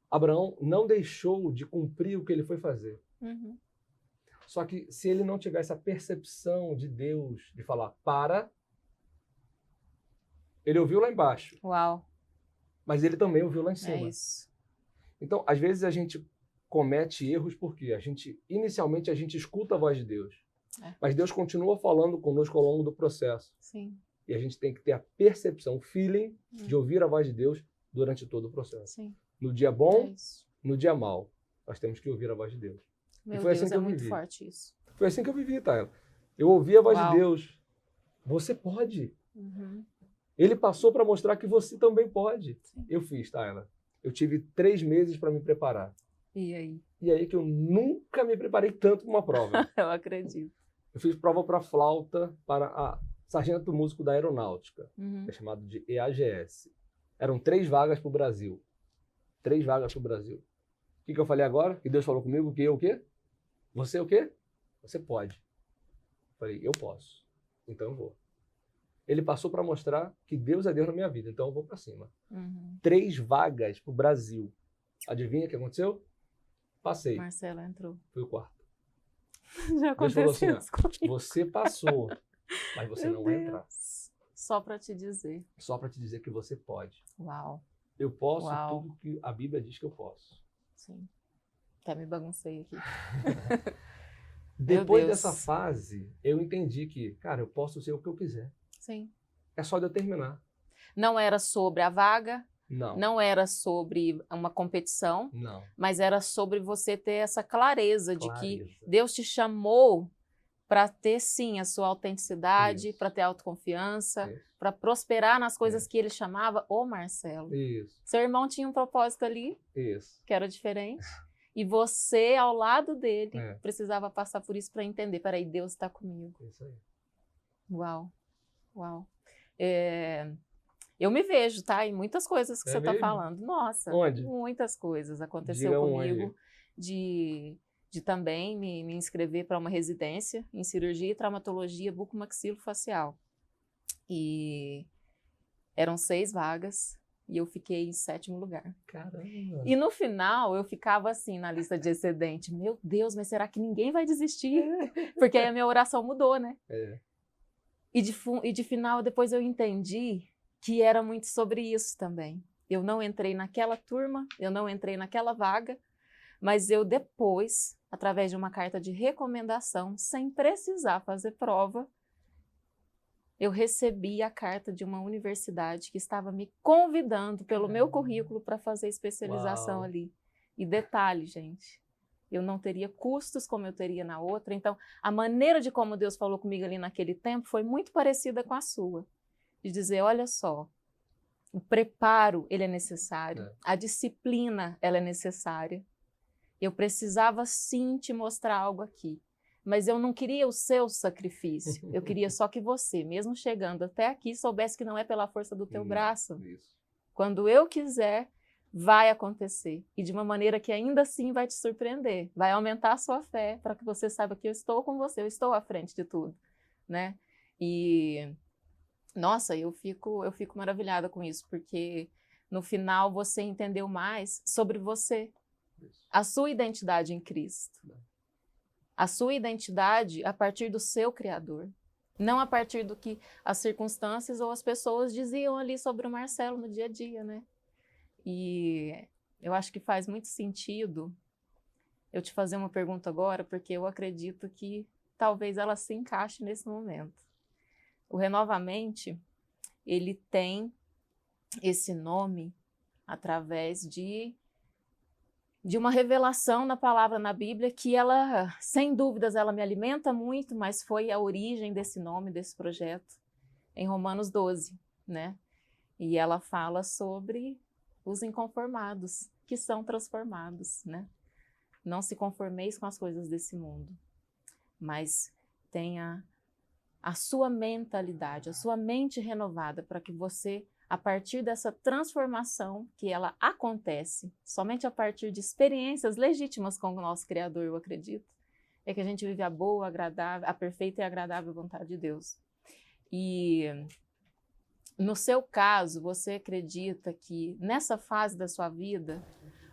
S1: Abraão não deixou de cumprir o que ele foi fazer.
S2: Uhum.
S1: Só que se ele não tivesse a percepção de Deus, de falar, para, ele ouviu lá embaixo.
S2: Uau.
S1: Mas ele também ouviu lá em cima.
S2: É isso.
S1: Então, às vezes a gente comete erros porque inicialmente a gente escuta a voz de Deus. Mas Deus continua falando conosco ao longo do processo.
S2: Sim.
S1: E a gente tem que ter a percepção, o feeling de ouvir a voz de Deus durante todo o processo.
S2: Sim.
S1: No dia bom, no dia mau, nós temos que ouvir a voz de Deus.
S2: Meu
S1: foi
S2: Deus,
S1: assim que
S2: é
S1: eu
S2: muito
S1: vivi.
S2: forte isso.
S1: Foi assim que eu vivi, Taela. Eu ouvi a voz
S2: Uau.
S1: de Deus. Você pode.
S2: Uhum.
S1: Ele passou para mostrar que você também pode.
S2: Sim.
S1: Eu fiz, Taela. Eu tive 3 meses para me preparar.
S2: E aí?
S1: E aí que eu nunca me preparei tanto para uma prova.
S2: Eu acredito.
S1: Eu fiz prova para flauta para a sargento músico da aeronáutica,
S2: Uhum.
S1: que é chamado de EAGS. Eram 3 vagas para o Brasil. 3 vagas para o Brasil. O que eu falei agora? Que Deus falou comigo que eu o quê? Você o quê? Você pode. Eu falei, eu posso. Então eu vou. Ele passou para mostrar que Deus é Deus na minha vida, então eu vou para cima.
S2: Uhum.
S1: 3 vagas para o Brasil. Adivinha o que aconteceu? Passei.
S2: Marcelo entrou.
S1: Fui o quarto.
S2: Já
S1: Deus falou assim,
S2: aconteceu
S1: ó,
S2: isso comigo.
S1: você passou, mas você
S2: Meu
S1: não vai entrar.
S2: Deus. Só para te dizer.
S1: Só para te dizer que você pode.
S2: Uau.
S1: Eu posso
S2: Uau.
S1: tudo que a Bíblia diz que eu posso.
S2: Sim. Até me baguncei aqui.
S1: Depois
S2: Deus.
S1: dessa fase, eu entendi que, cara, eu posso ser o que eu quiser.
S2: Sim.
S1: É só de eu terminar.
S2: Não era sobre a vaga,
S1: Não.
S2: não era sobre uma competição,
S1: Não.
S2: mas era sobre você ter essa clareza de que
S1: Clareza.
S2: Deus te chamou para ter, sim, a sua autenticidade,
S1: Isso.
S2: para ter autoconfiança,
S1: Isso.
S2: para prosperar nas coisas que ele chamava o Marcelo.
S1: Isso.
S2: Seu irmão tinha um propósito ali,
S1: Isso.
S2: que era diferente, e você, ao lado dele,
S1: É.
S2: precisava passar por isso para entender, peraí, Deus está comigo.
S1: Isso aí.
S2: Uau, uau. Eu me vejo, tá? Em muitas coisas que
S1: É
S2: você está
S1: mesmo?
S2: falando. Nossa,
S1: Onde?
S2: muitas coisas aconteceu
S1: Diga
S2: comigo.
S1: onde.
S2: De também me inscrever para uma residência em cirurgia e traumatologia bucomaxilofacial. E eram 6 vagas e eu fiquei em 7º lugar.
S1: Caramba.
S2: E no final eu ficava assim na lista de excedente. Meu Deus, mas será que ninguém vai desistir? Porque aí a minha oração mudou, né?
S1: É.
S2: E de final depois eu entendi que era muito sobre isso também. Eu não entrei naquela turma, eu não entrei naquela vaga, mas eu depois, através de uma carta de recomendação, sem precisar fazer prova, eu recebi a carta de uma universidade que estava me convidando pelo meu currículo para fazer especialização
S1: Uau.
S2: ali. E detalhe, gente, eu não teria custos como eu teria na outra. Então, a maneira de como Deus falou comigo ali naquele tempo foi muito parecida com a sua. De dizer, olha só, o preparo, ele é necessário.
S1: É.
S2: A disciplina, ela é necessária. Eu precisava sim te mostrar algo aqui. Mas eu não queria o seu sacrifício. Eu queria só que você, mesmo chegando até aqui, soubesse que não é pela força do teu braço.
S1: Isso.
S2: Quando eu quiser, vai acontecer. E de uma maneira que ainda assim vai te surpreender. Vai aumentar a sua fé para que você saiba que eu estou com você, eu estou à frente de tudo, né? E, nossa, eu fico maravilhada com isso, porque no final você entendeu mais sobre você,
S1: Isso.
S2: a sua identidade em Cristo. A sua identidade a partir do seu Criador. Não a partir do que as circunstâncias ou as pessoas diziam ali sobre o Marcelo no dia a dia, né? E eu acho que faz muito sentido eu te fazer uma pergunta agora, porque eu acredito que talvez ela se encaixe nesse momento. O Renovamente, ele tem esse nome através de uma revelação na palavra na Bíblia que ela, sem dúvidas, ela me alimenta muito, mas foi a origem desse nome, desse projeto, em Romanos 12, né? E ela fala sobre os inconformados, que são transformados, né? Não se conformeis com as coisas desse mundo, mas tenha a sua mentalidade, a sua mente renovada para que você, a partir dessa transformação que ela acontece, somente a partir de experiências legítimas com o nosso Criador, eu acredito, é que a gente vive a boa, agradável, a perfeita e agradável vontade de Deus. E no seu caso, você acredita que nessa fase da sua vida,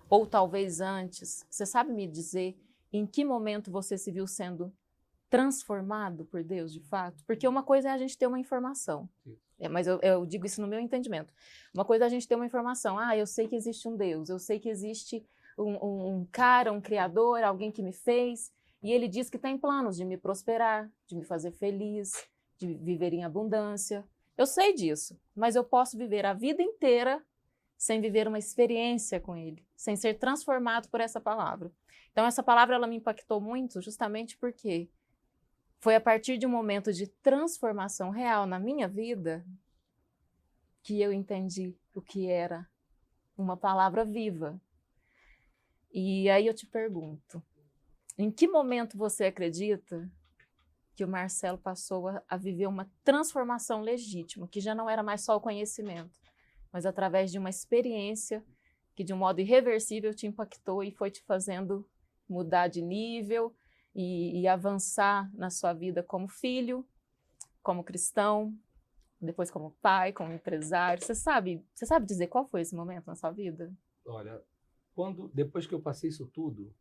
S2: ou talvez antes, você sabe me dizer em que momento você se viu sendo transformado por Deus, de fato? Porque uma coisa é a gente ter uma informação, mas eu digo isso no meu entendimento. Uma coisa é a gente ter uma informação, eu sei que existe um Deus, eu sei que existe um cara, um criador, alguém que me fez, e ele diz que tem planos de me prosperar, de me fazer feliz, de viver em abundância. Eu sei disso, mas eu posso viver a vida inteira sem viver uma experiência com ele, sem ser transformado por essa palavra. Então essa palavra ela me impactou muito justamente porque foi a partir de um momento de transformação real na minha vida que eu entendi o que era uma palavra viva. E aí eu te pergunto, em que momento você acredita que o Marcelo passou a viver uma transformação legítima, que já não era mais só o conhecimento, mas através de uma experiência que de um modo irreversível te impactou e foi te fazendo mudar de nível e avançar na sua vida como filho, como cristão, depois como pai, como empresário. Você sabe dizer qual foi esse momento na sua vida?
S1: Olha, depois que eu passei isso tudo,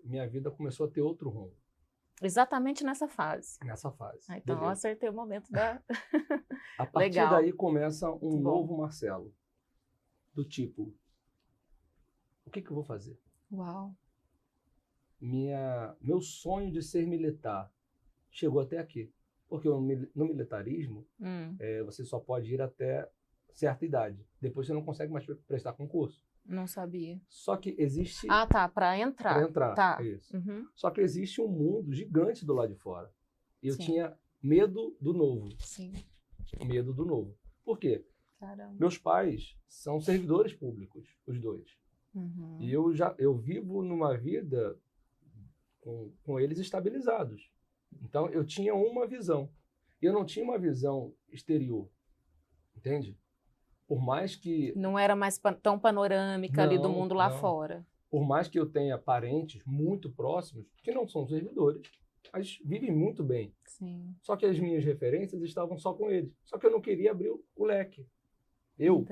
S1: minha vida começou a ter outro rumo.
S2: Exatamente nessa fase.
S1: Nessa fase.
S2: Ah, então, eu
S1: Beleza.
S2: acertei o momento da...
S1: A partir
S2: Legal.
S1: daí começa um
S2: Muito bom.
S1: novo Marcelo. Do tipo, o que eu vou fazer?
S2: Uau.
S1: Meu sonho de ser militar chegou até aqui. Porque no militarismo, você só pode ir até certa idade. Depois você não consegue mais prestar concurso.
S2: Não sabia.
S1: Só que existe...
S2: Ah, tá, para entrar.
S1: Para entrar,
S2: Tá.
S1: isso.
S2: Uhum.
S1: Só que existe um mundo gigante do lado de fora. E eu
S2: Sim.
S1: tinha medo do novo.
S2: Sim.
S1: Medo do novo. Por quê?
S2: Caramba.
S1: Meus pais são servidores públicos, os dois.
S2: Uhum.
S1: E eu vivo numa vida com eles estabilizados. Então, eu tinha uma visão. E eu não tinha uma visão exterior. Entende? Por mais que...
S2: Não era mais tão panorâmica ali do
S1: Não,
S2: mundo lá
S1: não.
S2: fora.
S1: Por mais que eu tenha parentes muito próximos, que não são servidores, mas vivem muito bem.
S2: Sim.
S1: Só que as minhas referências estavam só com eles. Só que eu não queria abrir o leque. Eu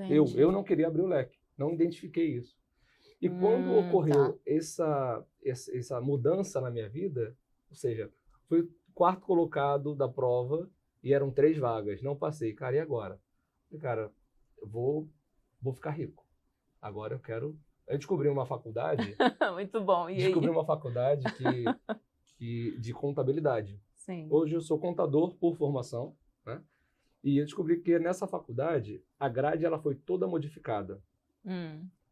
S1: não queria abrir o leque. Não identifiquei isso. E quando ocorreu essa mudança na minha vida, ou seja, fui o quarto colocado da prova e eram 3 vagas. Não passei. Cara, e agora? Falei, cara, eu vou ficar rico. Agora eu quero... Eu descobri uma faculdade...
S2: Muito bom. E
S1: descobri
S2: aí?
S1: uma faculdade de contabilidade.
S2: Sim.
S1: Hoje eu sou contador por formação, né? E eu descobri que nessa faculdade, a grade ela foi toda modificada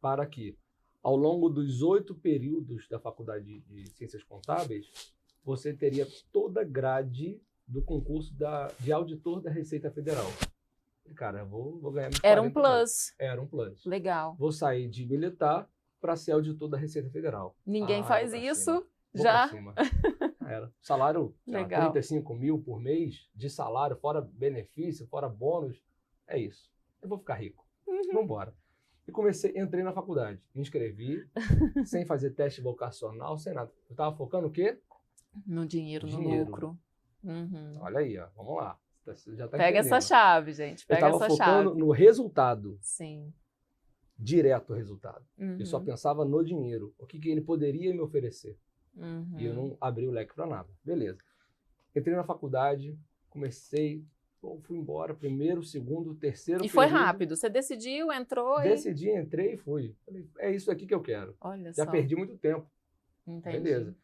S1: para que, ao longo dos 8 períodos da faculdade de Ciências Contábeis, você teria toda a grade do concurso de auditor da Receita Federal. Cara, eu vou ganhar meus
S2: Era um
S1: 40 mil.
S2: plus.
S1: Era um plus.
S2: Legal.
S1: Vou sair de militar para ser auditor da Receita Federal.
S2: Ninguém faz
S1: vou pra
S2: isso.
S1: cima. Vou
S2: Já.
S1: pra cima. Era. Salário, sei lá,
S2: Legal.
S1: 35 mil por mês de salário, fora benefício, fora bônus. É isso. Eu vou ficar rico. Vamos embora. E entrei na faculdade. Me inscrevi, sem fazer teste vocacional, sem nada. Eu estava focando o quê?
S2: No dinheiro, no
S1: Dinheiro.
S2: lucro. Uhum.
S1: Olha aí, ó. Vamos lá. Você já tá
S2: Pega
S1: entendendo.
S2: essa chave, gente.
S1: Eu
S2: Pega
S1: estava
S2: essa
S1: focando
S2: chave.
S1: no resultado.
S2: Sim.
S1: Direto ao resultado.
S2: Uhum.
S1: Eu só pensava no dinheiro. O que ele poderia me oferecer.
S2: Uhum.
S1: E eu não abri o leque para nada. Beleza. Entrei na faculdade, comecei, fui embora, primeiro, segundo, terceiro
S2: E foi
S1: período.
S2: rápido. Você decidiu, entrou
S1: Decidi, entrei e fui. Falei, é isso aqui que eu quero.
S2: Olha
S1: Já
S2: só.
S1: perdi muito tempo.
S2: Entendi.
S1: Beleza.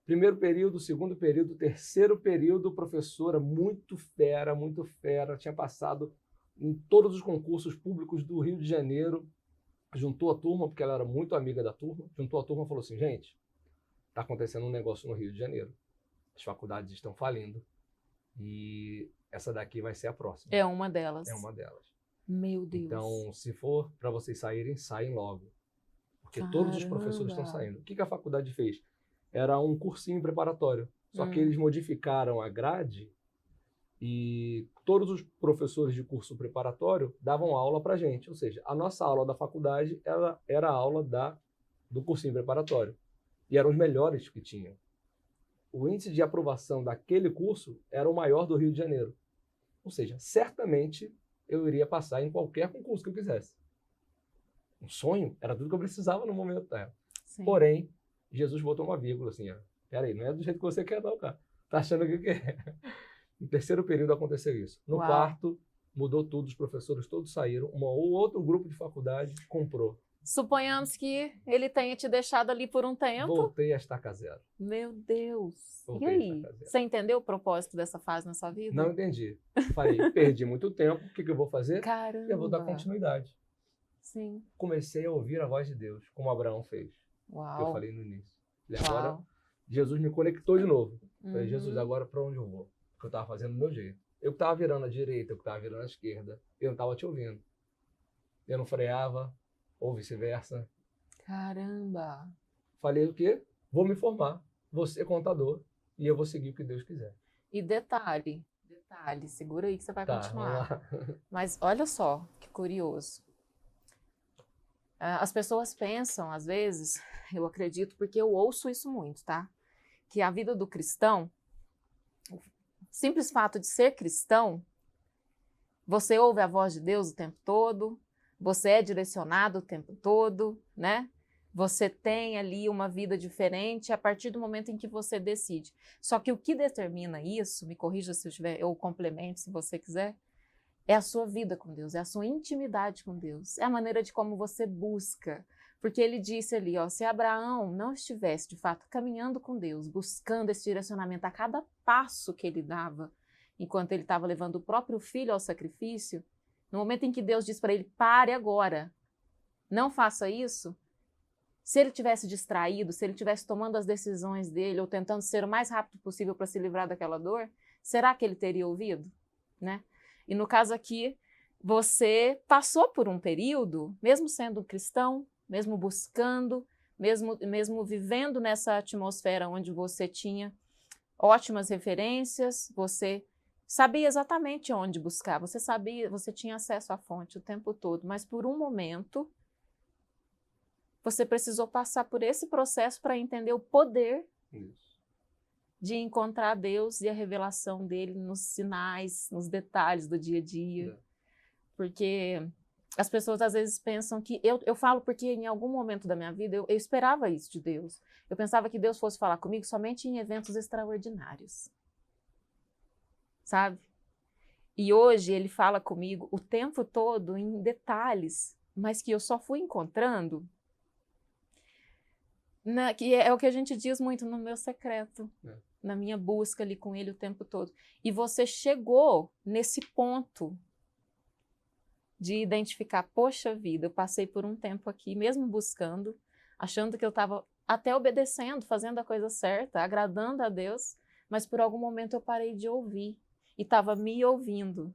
S1: Primeiro período, segundo período, terceiro período, professora muito fera, tinha passado em todos os concursos públicos do Rio de Janeiro, juntou a turma, porque ela era muito amiga da turma, juntou a turma e falou assim, gente, está acontecendo um negócio no Rio de Janeiro, as faculdades estão falindo e essa daqui vai ser a próxima.
S2: É uma delas.
S1: É uma delas.
S2: Meu Deus.
S1: Então, se for para vocês saírem, saem logo. Porque todos os professores estão saindo. O que a faculdade fez? Era um cursinho preparatório. Só que eles modificaram a grade e todos os professores de curso preparatório davam aula para a gente. Ou seja, a nossa aula da faculdade era a aula do cursinho preparatório. E eram os melhores que tinham. O índice de aprovação daquele curso era o maior do Rio de Janeiro. Ou seja, certamente eu iria passar em qualquer concurso que eu quisesse. Um sonho era tudo que eu precisava no momento.
S2: Sim.
S1: Porém, Jesus botou uma vírgula assim, ó. Peraí, não é do jeito que você quer não, cara. Tá achando que é. No terceiro período aconteceu isso. No quarto, mudou tudo, os professores todos saíram. Um outro grupo de faculdade comprou.
S2: Suponhamos que ele tenha te deixado ali por um tempo.
S1: Voltei a estaca zero.
S2: Meu Deus.
S1: Voltei
S2: E
S1: a
S2: aí?
S1: estaca zero.
S2: Você entendeu o propósito dessa fase na sua vida?
S1: Não entendi. Falei, perdi muito tempo, o que eu vou fazer?
S2: Caramba.
S1: Eu vou dar continuidade.
S2: Sim.
S1: Comecei a ouvir a voz de Deus, como Abraão fez.
S2: Uau.
S1: Que eu falei no início. E agora, Jesus me conectou de novo. Falei,
S2: Uhum.
S1: Jesus, agora para onde eu vou? Porque eu estava fazendo do meu jeito. Eu estava virando à direita, eu estava virando à esquerda. Eu não estava te ouvindo. Eu não freava, ou vice-versa.
S2: Caramba.
S1: Falei o quê? Vou me formar, vou ser contador e eu vou seguir o que Deus quiser.
S2: E detalhe, segura aí que você vai continuar.
S1: Vamos lá.
S2: Mas olha só, que curioso. As pessoas pensam, às vezes, eu acredito, porque eu ouço isso muito, tá? Que a vida do cristão, o simples fato de ser cristão, você ouve a voz de Deus o tempo todo, você é direcionado o tempo todo, né? Você tem ali uma vida diferente a partir do momento em que você decide. Só que o que determina isso, me corrija se eu tiver, ou complemente se você quiser, é a sua vida com Deus, é a sua intimidade com Deus, é a maneira de como você busca. Porque ele disse ali, ó, se Abraão não estivesse, de fato, caminhando com Deus, buscando esse direcionamento a cada passo que ele dava, enquanto ele estava levando o próprio filho ao sacrifício, no momento em que Deus disse para ele, pare agora, não faça isso, se ele tivesse distraído, se ele tivesse tomando as decisões dele ou tentando ser o mais rápido possível para se livrar daquela dor, será que ele teria ouvido? Né? E no caso aqui, você passou por um período, mesmo sendo cristão, mesmo buscando, mesmo vivendo nessa atmosfera onde você tinha ótimas referências, você sabia exatamente onde buscar, você sabia, você tinha acesso à fonte o tempo todo, mas por um momento você precisou passar por esse processo para entender o poder de encontrar Deus e a revelação dele nos sinais, nos detalhes do dia a dia. Porque as pessoas às vezes pensam que... Eu falo porque em algum momento da minha vida eu esperava isso de Deus. Eu pensava que Deus fosse falar comigo somente em eventos extraordinários. Sabe? E hoje ele fala comigo o tempo todo em detalhes, mas que eu só fui encontrando... que é o que a gente diz muito no meu secreto, na minha busca ali com ele o tempo todo. E você chegou nesse ponto de identificar, poxa vida, eu passei por um tempo aqui, mesmo buscando, achando que eu estava até obedecendo, fazendo a coisa certa, agradando a Deus, mas por algum momento eu parei de ouvir e estava me ouvindo.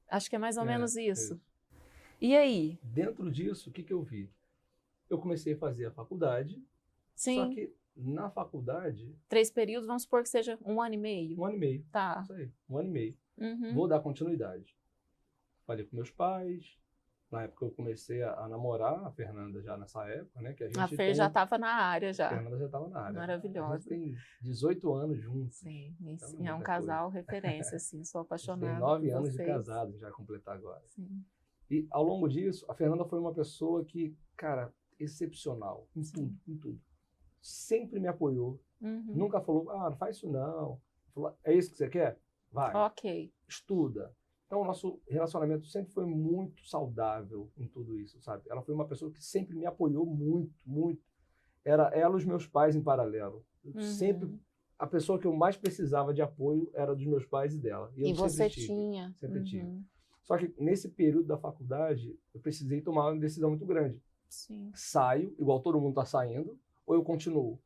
S2: Acho que é mais ou menos isso. E aí?
S1: Dentro disso, o que eu vi? Eu comecei a fazer a faculdade,
S2: Sim.
S1: Só que na faculdade...
S2: 3 períodos, vamos supor que seja 1 ano e meio.
S1: 1 ano e meio.
S2: Tá.
S1: Isso aí, 1 ano e meio.
S2: Uhum.
S1: Vou dar continuidade. Falei com meus pais. Na época eu comecei a namorar a Fernanda já nessa época, né? Que a Fer
S2: já estava na área já.
S1: A Fernanda já estava na área.
S2: Maravilhosa.
S1: A gente tem 18 anos juntos.
S2: Sim,
S1: então
S2: é um casal referência, assim, sou apaixonada.
S1: Tem 9 anos de casado, já completar agora.
S2: Sim.
S1: E ao longo disso, a Fernanda foi uma pessoa que, cara, excepcional em tudo, em tudo. Sempre me apoiou. Nunca falou, não faz isso não. Falou, é isso que você quer? Vai.
S2: Ok.
S1: Estuda. Então, o nosso relacionamento sempre foi muito saudável em tudo isso, sabe? Ela foi uma pessoa que sempre me apoiou muito, muito. Era ela e os meus pais em paralelo. Sempre, a pessoa que eu mais precisava de apoio era dos meus pais e dela.
S2: E você tinha.
S1: Sempre tive. Só que nesse período da faculdade, eu precisei tomar uma decisão muito grande.
S2: Sim.
S1: Saio, igual todo mundo está saindo, ou eu continuo?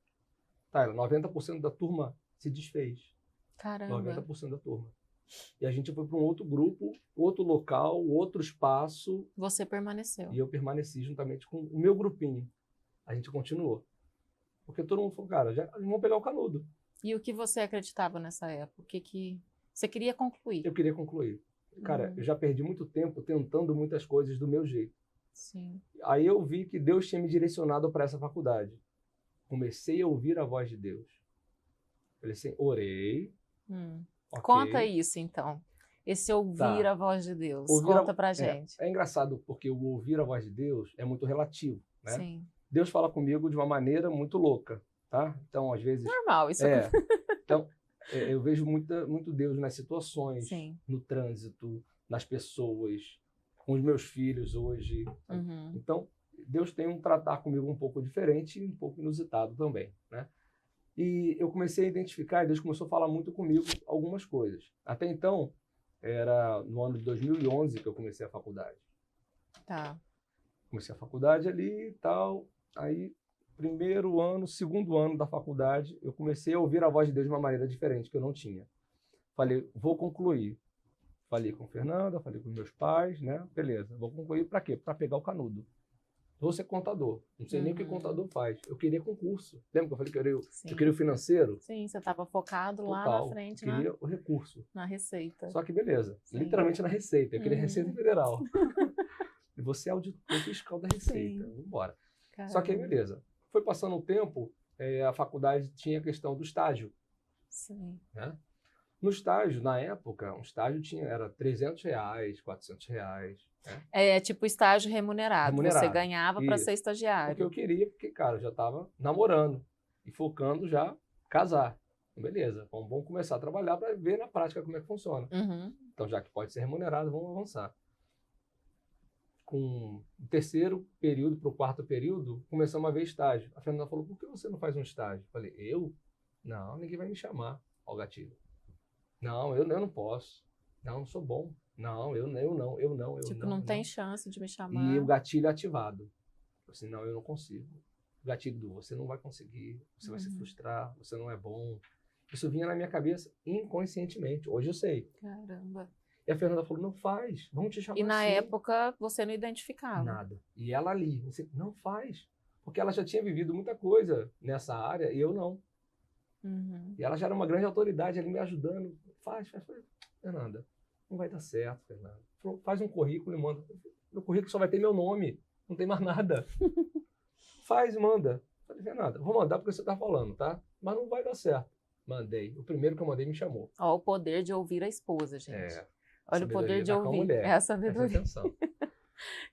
S1: Tá, 90% da turma se desfez.
S2: Caramba.
S1: 90% da turma. E a gente foi para um outro grupo, outro local, outro espaço.
S2: Você permaneceu.
S1: E eu permaneci juntamente com o meu grupinho. A gente continuou. Porque todo mundo falou, cara, já vamos pegar o canudo.
S2: E o que você acreditava nessa época? O que você queria concluir?
S1: Eu queria concluir. Cara, eu já perdi muito tempo tentando muitas coisas do meu jeito.
S2: Sim.
S1: Aí eu vi que Deus tinha me direcionado para essa faculdade. Comecei a ouvir a voz de Deus. Falei assim, orei. Okay.
S2: Conta isso, então. Esse ouvir a voz de Deus. Conta pra gente.
S1: É engraçado, porque o ouvir a voz de Deus é muito relativo, né?
S2: Sim.
S1: Deus fala comigo de uma maneira muito louca, tá? Então, às vezes...
S2: Normal, isso
S1: Então, eu vejo muito Deus nas situações,
S2: Sim.
S1: no trânsito, nas pessoas, com os meus filhos hoje. Então, Deus tem um tratar comigo um pouco diferente e um pouco inusitado também, né? E eu comecei a identificar, e Deus começou a falar muito comigo algumas coisas. Até então, era no ano de 2011 que eu comecei a faculdade.
S2: Tá.
S1: Comecei a faculdade ali e tal. Aí, primeiro ano, segundo ano da faculdade, eu comecei a ouvir a voz de Deus de uma maneira diferente, que eu não tinha. Falei, vou concluir. Falei com a Fernanda, falei com meus pais, né? Beleza, vou concluir para quê? Para pegar o canudo. Vou ser contador. Não sei nem o que contador faz. Eu queria concurso. Lembra que eu falei que eu queria o financeiro?
S2: Sim, você estava focado lá na frente.
S1: Eu queria o recurso.
S2: Na receita.
S1: Só que beleza. Sim. Literalmente na receita. Eu queria Receita Federal. E você é auditor fiscal da Receita. Vamos embora. Só que aí, beleza. Foi passando o tempo, a faculdade tinha a questão do estágio.
S2: Sim.
S1: Né? No estágio, na época, um estágio era R$300, R$400.
S2: É tipo estágio remunerado.
S1: Remunerado.
S2: Você ganhava para
S1: Isso.
S2: ser estagiário.
S1: Porque eu queria, porque, cara, eu já estava namorando e focando já casar. Beleza, vamos começar a trabalhar para ver na prática como é que funciona.
S2: Uhum.
S1: Então, já que pode ser remunerado, vamos avançar. Com o terceiro período para o quarto período, começamos a ver estágio. A Fernanda falou, por que você não faz um estágio? Eu falei, eu? Não, ninguém vai me chamar. Ó o gatilho. Não, eu não posso. Não sou bom. Não, eu não.
S2: Tipo, não tem chance de me
S1: E
S2: chamar.
S1: o gatilho ativado. Eu falei, não, eu não consigo. O gatilho do você não vai conseguir, você vai se frustrar, você não é bom. Isso vinha na minha cabeça inconscientemente. Hoje eu sei.
S2: Caramba.
S1: E a Fernanda falou, não faz, vamos te chamar
S2: E na
S1: assim.
S2: época você não identificava?
S1: Nada. E ela ali, você não faz. Porque ela já tinha vivido muita coisa nessa área e eu não.
S2: Uhum.
S1: E ela já era uma grande autoridade ali me ajudando. Faz. Fernanda, não vai dar certo, Fernanda. Faz um currículo e manda. Meu currículo só vai ter meu nome, não tem mais nada. Faz e manda. Falei, Fernanda, vou mandar porque você tá falando, tá? Mas não vai dar certo. Mandei. O primeiro que eu mandei me chamou.
S2: Ó, o poder de ouvir a esposa, gente. Olha o poder de
S1: tá com a
S2: ouvir.
S1: mulher.
S2: É a sabedoria.
S1: Presta atenção.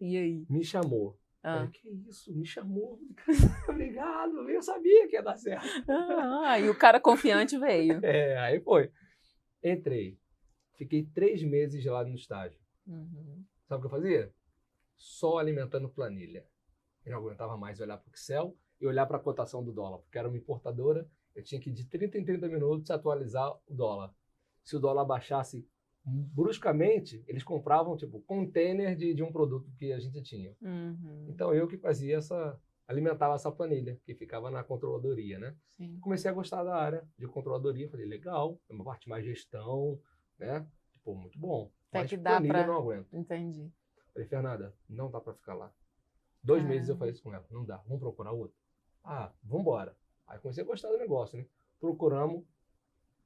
S2: E aí?
S1: Me chamou.
S2: Ah.
S1: Falei, que isso? Me chamou. Obrigado. Eu sabia que ia dar certo.
S2: E o cara confiante veio.
S1: Aí foi. Entrei. Fiquei 3 meses lá no estágio.
S2: Uhum.
S1: Sabe o que eu fazia? Só alimentando planilha. Eu não aguentava mais olhar para o Excel e olhar para a cotação do dólar, porque era uma importadora, eu tinha que de 30 em 30 minutos atualizar o dólar. Se o dólar baixasse bruscamente, eles compravam tipo container de um produto que a gente tinha.
S2: Uhum.
S1: Então eu que fazia alimentava essa planilha, que ficava na controladoria, né?
S2: Sim.
S1: Comecei a gostar da área de controladoria, falei, legal, é uma parte mais gestão, né? Pô, muito bom.
S2: Até
S1: Mas
S2: que dá
S1: planilha
S2: pra...
S1: eu não aguento.
S2: Entendi.
S1: Falei, Fernanda, não dá para ficar lá. 2 meses eu falei isso com ela, não dá, vamos procurar outro. Vamos embora. Aí comecei a gostar do negócio, né? Procuramos.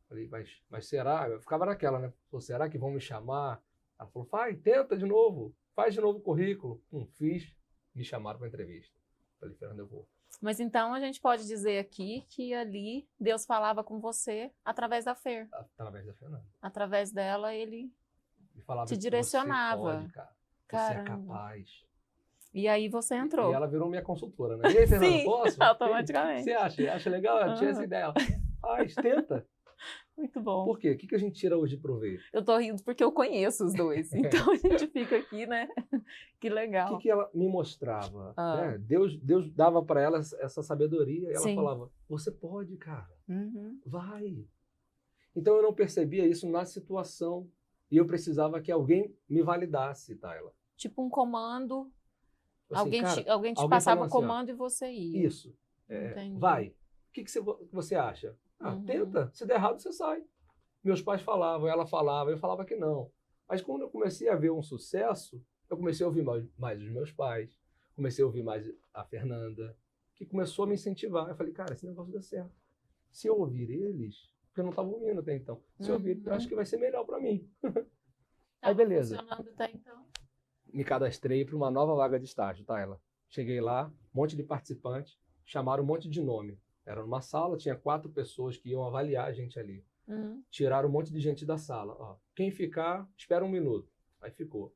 S1: Falei, mas será? Eu ficava naquela, né? Falei, será que vão me chamar? Ela falou, tenta de novo, faz de novo o currículo. Fiz, me chamaram para entrevista. Falei, Fernanda, eu vou.
S2: Mas então a gente pode dizer aqui que ali Deus falava com você através da Fer.
S1: Através da Fernanda.
S2: Através dela ele
S1: Me falava,
S2: te direcionava.
S1: Você pode, cara. Você é capaz.
S2: E aí você entrou.
S1: E ela virou minha consultora, né? E aí, Fernanda,
S2: Sim,
S1: posso?
S2: automaticamente.
S1: Você acha legal? Eu tinha essa ideia. Faz, tenta.
S2: Muito bom.
S1: Por quê? O que a gente tira hoje de proveito?
S2: Eu tô rindo porque eu conheço os dois. Então a gente fica aqui, né? Que legal.
S1: O que ela me mostrava? Né? Deus dava para ela essa sabedoria e ela falava, você pode, cara. Vai. Então eu não percebia isso na situação e eu precisava que alguém me validasse, Tayla.
S2: Tipo um comando,
S1: assim,
S2: alguém te passava o comando e você ia.
S1: Isso. Vai. O que você acha? Tenta. Se der errado, você sai. Meus pais falavam, ela falava, eu falava que não. Mas quando eu comecei a ver um sucesso, eu comecei a ouvir mais os meus pais, comecei a ouvir mais a Fernanda, que começou a me incentivar. Eu falei, cara, esse negócio dá certo. Se eu ouvir eles, porque eu não estava ouvindo até então, se eu ouvir, eu acho que vai ser melhor para mim. Aí, beleza.
S2: Funcionando até então.
S1: Me cadastrei para uma nova vaga de estágio, Tayla. Cheguei lá, um monte de participantes, chamaram um monte de nome. Era numa sala, tinha 4 pessoas que iam avaliar a gente ali. Tiraram um monte de gente da sala. Ó, quem ficar, espera 1 minuto. Aí ficou.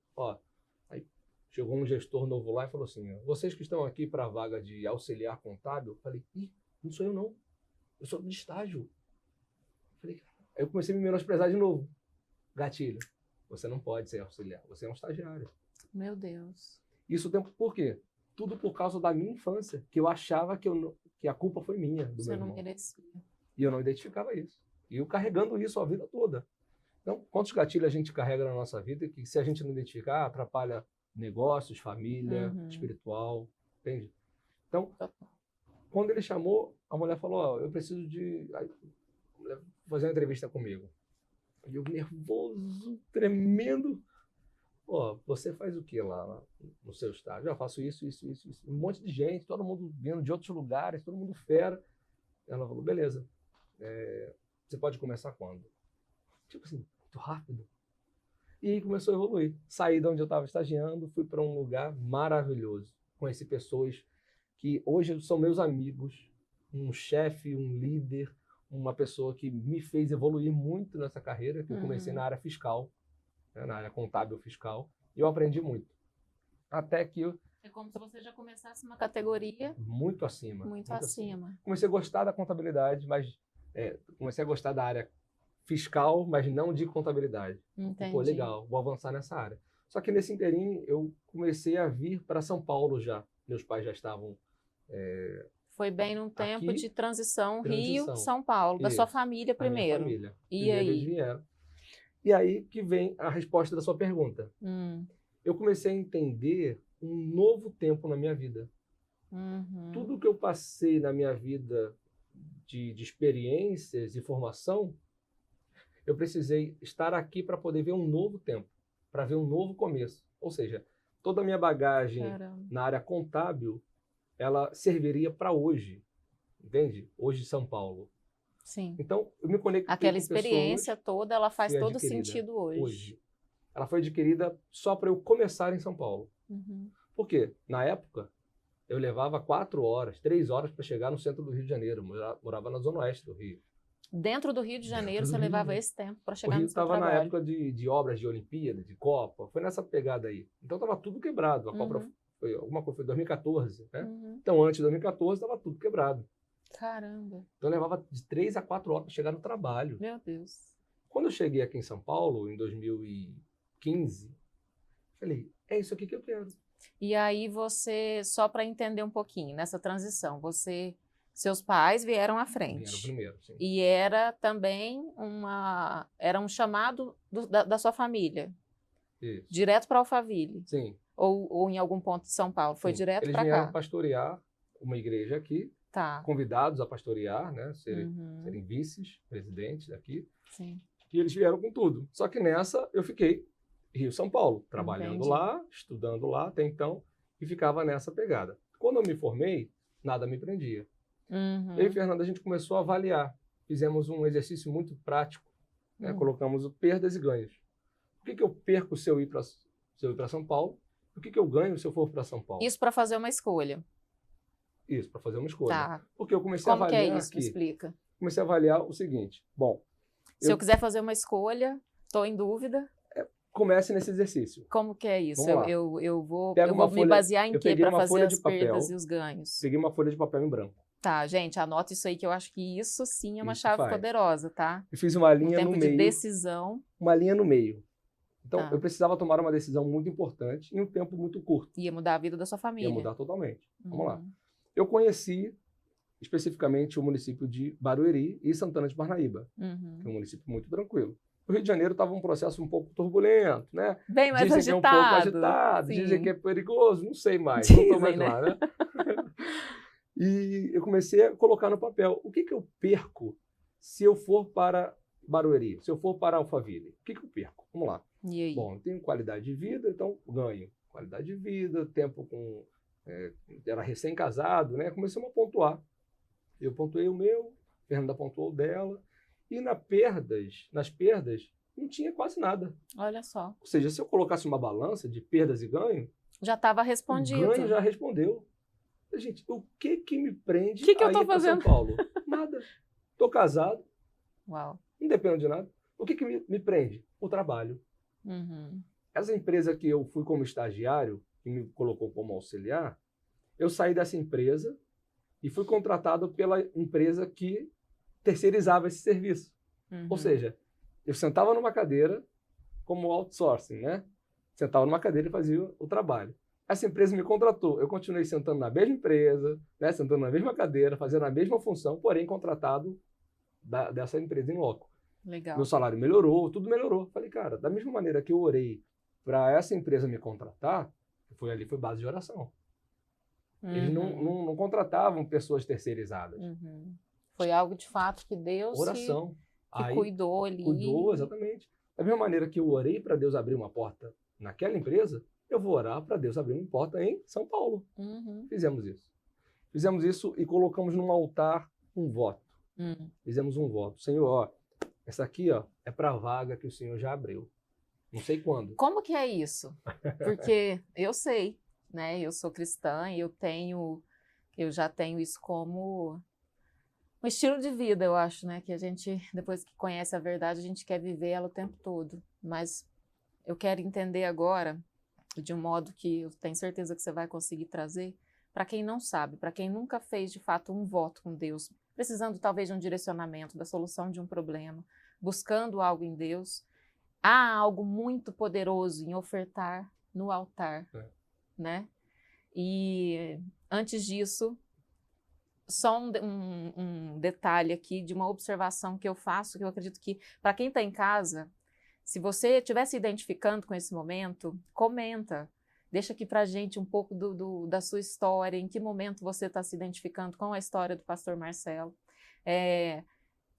S1: Aí chegou um gestor novo lá e falou assim, vocês que estão aqui para a vaga de auxiliar contábil, eu falei, não sou eu não. Eu sou de estágio. Aí eu comecei a me menosprezar de novo. Gatilho. Você não pode ser auxiliar, você é um estagiário.
S2: Meu Deus.
S1: Isso por quê? Tudo por causa da minha infância, que eu achava que a culpa foi minha, do
S2: Você
S1: meu
S2: não
S1: irmão.
S2: merecia.
S1: E eu não identificava isso. E eu carregando isso a vida toda. Então, quantos gatilhos a gente carrega na nossa vida que se a gente não identificar, atrapalha negócios, família, espiritual, entende? Então, quando ele chamou, a mulher falou, eu preciso de fazer uma entrevista comigo. E eu nervoso, tremendo. Você faz o que lá no seu estágio? Eu faço isso. Um monte de gente, todo mundo vindo de outros lugares, todo mundo fera. Ela falou, beleza. Você pode começar quando? Tipo assim, muito rápido. E aí começou a evoluir. Saí de onde eu estava estagiando, fui para um lugar maravilhoso. Conheci pessoas que hoje são meus amigos. Um chefe, um líder, uma pessoa que me fez evoluir muito nessa carreira, que eu comecei na área fiscal, né, na área contábil fiscal, e eu aprendi muito. Até que eu,
S2: É como se você já começasse uma categoria
S1: muito acima.
S2: muito acima.
S1: Comecei a gostar da contabilidade, mas comecei a gostar da área fiscal, mas não de contabilidade.
S2: Entendi.
S1: Pô, legal, vou avançar nessa área. Só que nesse inteirinho eu comecei a vir para São Paulo já. Meus pais já estavam
S2: Foi bem num tempo
S1: aqui,
S2: de transição
S1: transição.
S2: Rio-São Paulo, da sua
S1: Isso,
S2: família
S1: a minha
S2: primeiro.
S1: família.
S2: E
S1: Primeiro eles
S2: aí?
S1: vieram. E aí que vem a resposta da sua pergunta. Eu comecei a entender um novo tempo na minha vida.
S2: Uhum.
S1: Tudo que eu passei na minha vida de experiências e formação, eu precisei estar aqui para poder ver um novo tempo, para ver um novo começo. Ou seja, toda a minha bagagem
S2: Caramba.
S1: na área contábil, ela serviria para hoje, entende? Hoje São Paulo.
S2: Sim.
S1: Então, eu me conectei
S2: Aquela
S1: com
S2: experiência
S1: pessoas
S2: toda, ela faz
S1: foi
S2: todo
S1: adquirida
S2: sentido hoje.
S1: Ela foi adquirida só para eu começar em São Paulo.
S2: Uhum.
S1: Por quê? Na época, eu levava 4 horas, 3 horas para chegar no centro do Rio de Janeiro. Morava na zona oeste do Rio.
S2: Dentro do Rio de Janeiro,
S1: Dentro do
S2: você
S1: Rio de
S2: levava
S1: Janeiro.
S2: esse tempo para
S1: O
S2: chegar
S1: Rio
S2: no seu
S1: estava na
S2: trabalho.
S1: época de obras de Olimpíada, de Copa. Foi nessa pegada aí. Então estava tudo quebrado. A Copa foi alguma coisa, foi 2014, né?
S2: Uhum.
S1: Então antes de 2014 estava tudo quebrado.
S2: Caramba.
S1: Então eu levava de 3 a 4 horas para chegar no trabalho.
S2: Meu Deus.
S1: Quando eu cheguei aqui em São Paulo, em 2015, falei, é isso aqui que eu quero.
S2: E aí você, só para entender um pouquinho, nessa transição, seus pais vieram à frente.
S1: Vieram primeiro, sim.
S2: E era também era um chamado da sua família,
S1: Isso.
S2: direto para Alphaville.
S1: Sim.
S2: Ou em algum ponto de São Paulo, foi
S1: Sim.
S2: direto
S1: Eles
S2: para
S1: vieram
S2: cá.
S1: pastorear uma igreja aqui,
S2: Tá.
S1: convidados a pastorear, né? Serem
S2: Uhum.
S1: vices, presidentes daqui.
S2: Sim.
S1: E eles vieram com tudo. Só que nessa eu fiquei Rio, São Paulo, trabalhando
S2: Entendi.
S1: lá, estudando lá até então, e ficava nessa pegada. Quando eu me formei, nada me prendia.
S2: Uhum.
S1: Eu e Fernanda, a gente começou a avaliar. Fizemos um exercício muito prático, né? Colocamos o perdas e ganhos. O que eu perco se eu ir para São Paulo? O que eu ganho se eu for para São Paulo?
S2: Isso para fazer uma escolha.
S1: Isso, para fazer uma escolha.
S2: Tá.
S1: Porque eu comecei a
S2: Como que
S1: avaliar
S2: é isso? Me explica.
S1: Comecei a avaliar o seguinte. Bom,
S2: Se eu quiser fazer uma escolha, estou em dúvida.
S1: Comece nesse exercício.
S2: Como que é isso?
S1: Vamos lá.
S2: Eu vou
S1: Pega uma
S2: me
S1: folha-
S2: basear em
S1: eu
S2: quê
S1: peguei
S2: para
S1: uma
S2: fazer
S1: folha
S2: as
S1: de papel.
S2: perdas e os ganhos?
S1: Peguei uma folha de papel em branco.
S2: Tá, gente, anota isso aí que eu acho que isso sim é uma
S1: Isso
S2: chave
S1: faz.
S2: poderosa, tá?
S1: E fiz uma
S2: Um
S1: linha
S2: tempo
S1: no
S2: de
S1: meio.
S2: decisão.
S1: Uma linha no meio. Então,
S2: Tá.
S1: eu precisava tomar uma decisão muito importante em um tempo muito curto.
S2: Ia mudar a vida da sua família.
S1: Ia mudar totalmente. Vamos lá.
S2: Uhum.
S1: Eu conheci especificamente o município de Barueri e Santana de Parnaíba,
S2: Uhum.
S1: que é um município muito tranquilo. O Rio de Janeiro estava um processo um pouco turbulento, né?
S2: Bem mais
S1: Dizem que é um pouco agitado,
S2: sim.
S1: dizem que é perigoso, não sei mais,
S2: Dizem,
S1: não estou mais
S2: né?
S1: lá, né? E eu comecei a colocar no papel, o que eu perco se eu for para Barueri, se eu for para Alphaville? O que eu perco? Vamos lá.
S2: E aí?
S1: Bom, eu tenho qualidade de vida, então ganho. Qualidade de vida, tempo com... era recém-casado, né? Começamos a pontuar. Eu pontuei o meu, Fernanda pontuou o dela, e nas perdas, não tinha quase nada.
S2: Olha só.
S1: Ou seja, se eu colocasse uma balança de perdas e ganho,
S2: Já estava
S1: o
S2: respondido.
S1: ganho já respondeu. Gente, o que me prende
S2: Que eu
S1: a
S2: tô
S1: ir para São
S2: fazendo?
S1: Paulo? Nada. Estou casado,
S2: Uau.
S1: não dependo de nada. O que me prende? O trabalho.
S2: Uhum.
S1: Essa empresa que eu fui como estagiário, que me colocou como auxiliar, eu saí dessa empresa e fui contratado pela empresa que terceirizava esse serviço.
S2: Uhum.
S1: Ou seja, eu sentava numa cadeira como outsourcing, né? Sentava numa cadeira e fazia o trabalho. Essa empresa me contratou. Eu continuei sentando na mesma empresa, né? Sentando na mesma cadeira, fazendo a mesma função, porém contratado dessa empresa em loco.
S2: Legal.
S1: Meu salário melhorou, tudo melhorou. Falei, cara, da mesma maneira que eu orei para essa empresa me contratar, foi base de oração. Eles não contratavam pessoas terceirizadas.
S2: Uhum. Foi algo de fato que Deus
S1: Oração.
S2: que
S1: Aí,
S2: cuidou ali.
S1: Cuidou, exatamente. Da mesma maneira que eu orei para Deus abrir uma porta naquela empresa, eu vou orar para Deus abrir uma porta em São Paulo.
S2: Uhum.
S1: Fizemos isso. Fizemos isso e colocamos num altar um voto. Fizemos um voto. Senhor, ó, essa aqui ó, é para a vaga que o Senhor já abriu. Não sei quando.
S2: Como que é isso? Porque eu sei, né? Eu sou cristã e eu já tenho isso como um estilo de vida, eu acho, né? Que a gente, depois que conhece a verdade, a gente quer viver ela o tempo todo. Mas eu quero entender agora, de um modo que eu tenho certeza que você vai conseguir trazer, para quem não sabe, para quem nunca fez de fato um voto com Deus, precisando talvez de um direcionamento, da solução de um problema, buscando algo em Deus, há algo muito poderoso em ofertar no altar, né? E antes disso, só um detalhe aqui de uma observação que eu faço, que eu acredito que para quem está em casa, se você estiver se identificando com esse momento, comenta. Deixa aqui para a gente um pouco da sua história, em que momento você está se identificando com a história do pastor Marcelo.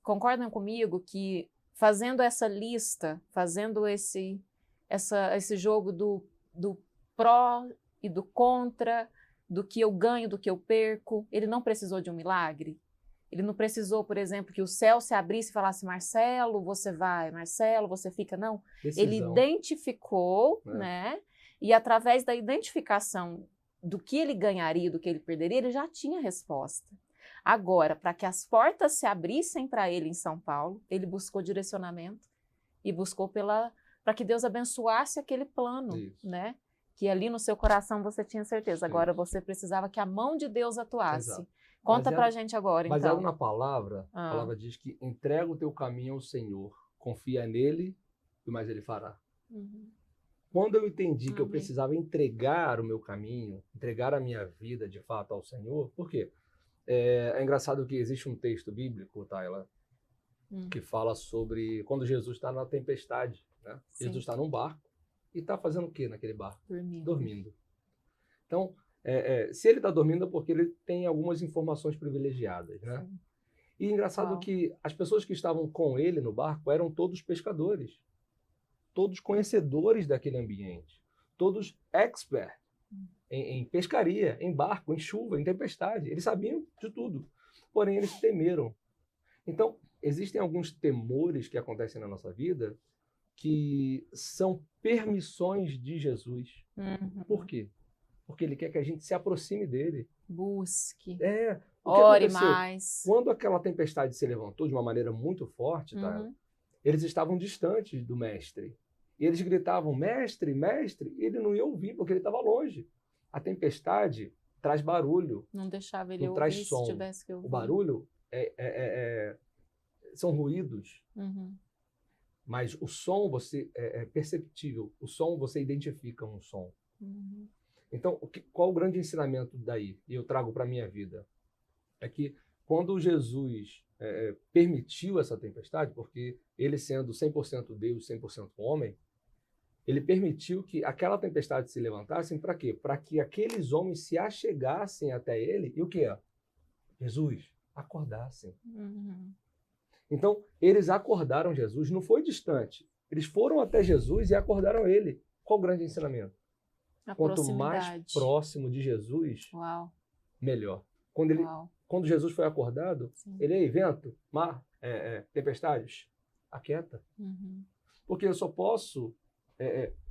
S2: Concordam comigo que fazendo essa lista, fazendo esse jogo do pró e do contra, do que eu ganho, do que eu perco, ele não precisou de um milagre? Ele não precisou, por exemplo, que o céu se abrisse e falasse, Marcelo, você vai, Marcelo, você fica. Não,
S1: Decisão.
S2: Ele identificou, né? E através da identificação do que ele ganharia, do que ele perderia, ele já tinha a resposta. Agora, para que as portas se abrissem para ele em São Paulo, ele buscou direcionamento e buscou para que Deus abençoasse aquele plano, né? Que ali no seu coração você tinha certeza. Agora você precisava que a mão de Deus atuasse.
S1: Exato.
S2: Conta pra gente agora, então.
S1: Baseado na palavra, a palavra diz que entrega o teu caminho ao Senhor, confia nele e mais ele fará. Quando eu entendi que eu precisava entregar o meu caminho, entregar a minha vida de fato ao Senhor, por quê? É engraçado que existe um texto bíblico, Tayla, que fala sobre quando Jesus está na tempestade, né? Jesus está num barco e está fazendo o quê naquele barco? Dormindo. Então, se ele está dormindo é porque ele tem algumas informações privilegiadas, né? E engraçado que as pessoas que estavam com ele no barco eram todos pescadores, todos conhecedores daquele ambiente, todos experts em pescaria, em barco, em chuva, em tempestade. Eles sabiam de tudo, porém eles temeram. Então, existem alguns temores que acontecem na nossa vida que são permissões de Jesus. Por quê? Porque ele quer que a gente se aproxime dele.
S2: Busque.
S1: Ore
S2: mais.
S1: Quando aquela tempestade se levantou de uma maneira muito forte, eles estavam distantes do mestre. E eles gritavam, mestre, mestre, e ele não ia ouvir, porque ele estava longe. A tempestade traz barulho.
S2: Não deixava ele
S1: não
S2: ouvir
S1: traz som.
S2: Se tivesse que ouvir.
S1: O barulho são ruídos. Mas o som é perceptível. O som, você identifica um som. Então, qual o grande ensinamento daí? E eu trago para a minha vida? É que quando Jesus permitiu essa tempestade, porque ele sendo 100% Deus, 100% homem, ele permitiu que aquela tempestade se levantasse para quê? Para que aqueles homens se achegassem até ele e o quê? Jesus, acordassem. Então, eles acordaram Jesus, não foi distante. Eles foram até Jesus e acordaram ele. Qual o grande ensinamento? Quanto mais próximo de Jesus, melhor. Quando Jesus foi acordado, ele aí, vento, mar, tempestades, aquieta. Porque eu só posso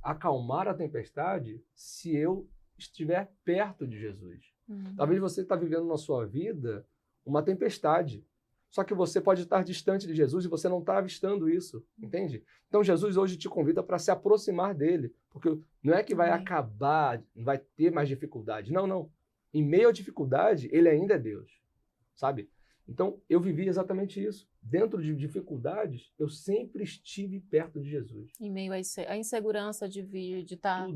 S1: acalmar a tempestade se eu estiver perto de Jesus. Talvez você está vivendo na sua vida uma tempestade. Só que você pode estar distante de Jesus e você não está avistando isso, entende? Então Jesus hoje te convida para se aproximar dele, porque não é que vai acabar, não vai ter mais dificuldade. Não, não. Em meio à dificuldade, ele ainda é Deus, sabe? Então eu vivi exatamente isso. Dentro de dificuldades, eu sempre estive perto de Jesus.
S2: Em meio à insegurança de vir, de estar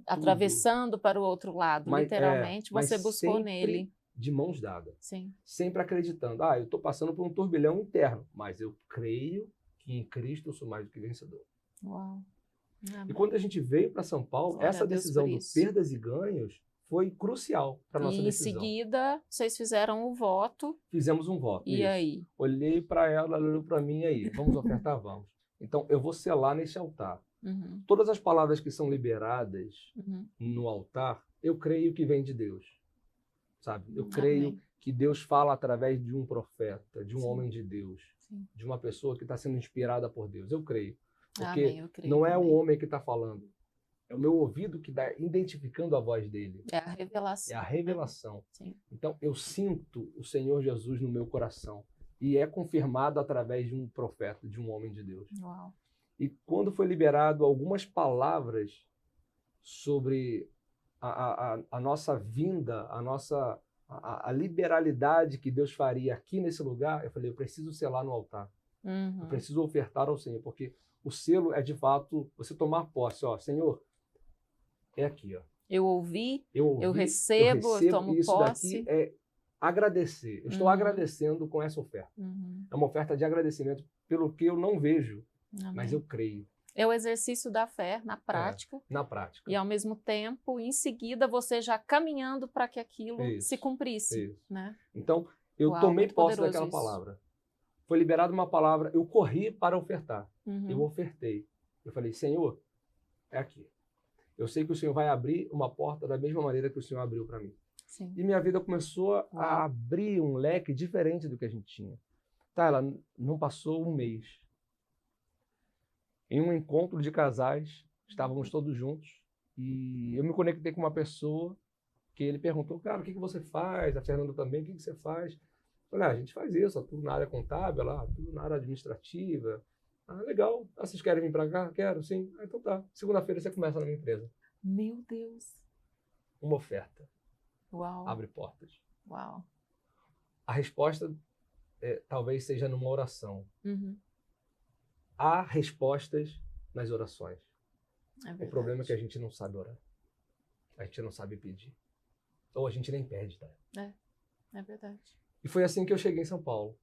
S2: atravessando para o outro lado, literalmente, você buscou nele.
S1: De mãos dadas.
S2: Sim.
S1: Sempre acreditando. Eu estou passando por um turbilhão interno, mas eu creio que em Cristo eu sou mais do que vencedor.
S2: Uau.
S1: E quando a gente veio para São Paulo, essa decisão do perdas e ganhos foi crucial para nossa decisão.
S2: E em seguida, vocês fizeram o voto.
S1: Fizemos um voto.
S2: E aí?
S1: Olhei para ela, ela olhou para mim, e aí? Vamos ofertar? Vamos. Então, eu vou selar nesse altar. Todas as palavras que são liberadas no altar, eu creio que vem de Deus. Sabe? Eu creio que Deus fala através de um profeta, de um homem de Deus, de uma pessoa que está sendo inspirada por Deus. Eu creio. Porque não é o homem que está falando. É o meu ouvido que está identificando a voz dele.
S2: É a revelação.
S1: É a revelação.
S2: Sim.
S1: Então, eu sinto o Senhor Jesus no meu coração. E é confirmado através de um profeta, de um homem de Deus.
S2: Uau.
S1: E quando foi liberado algumas palavras sobre a nossa vinda, a liberalidade que Deus faria aqui nesse lugar, eu falei, eu preciso selar no altar. Eu preciso ofertar ao Senhor, porque o selo é de fato você tomar posse. Ó, Senhor, é aqui. Ó.
S2: Eu ouvi, eu recebo, eu tomo
S1: isso
S2: posse.
S1: Daqui é agradecer. Eu estou agradecendo com essa oferta. É uma oferta de agradecimento pelo que eu não vejo, mas eu creio.
S2: É o exercício da fé na prática.
S1: Na prática.
S2: E, ao mesmo tempo, em seguida, você já caminhando para que aquilo se cumprisse. Né?
S1: Então, eu tomei posse daquela palavra. Foi liberada uma palavra, eu corri para ofertar. Eu ofertei. Eu falei, Senhor, é aqui. Eu sei que o Senhor vai abrir uma porta da mesma maneira que o Senhor abriu para mim.
S2: Sim.
S1: E minha vida começou a abrir um leque diferente do que a gente tinha. Tá, ela não passou um mês. Em um encontro de casais, estávamos todos juntos, e eu me conectei com uma pessoa que ele perguntou, cara, o que você faz? A Fernanda também, o que você faz? Eu falei, a gente faz isso, tudo na área contábil, lá, tudo na área administrativa. Ah, legal. Ah, vocês querem vir para cá? Quero, sim. Ah, então tá. Segunda-feira você começa na minha empresa.
S2: Meu Deus.
S1: Uma oferta.
S2: Uau.
S1: Abre portas.
S2: Uau.
S1: A resposta talvez seja numa oração. Há respostas nas orações. O problema é que a gente não sabe orar. A gente não sabe pedir. Ou a gente nem pede, tá?
S2: É verdade.
S1: E foi assim que eu cheguei em São Paulo,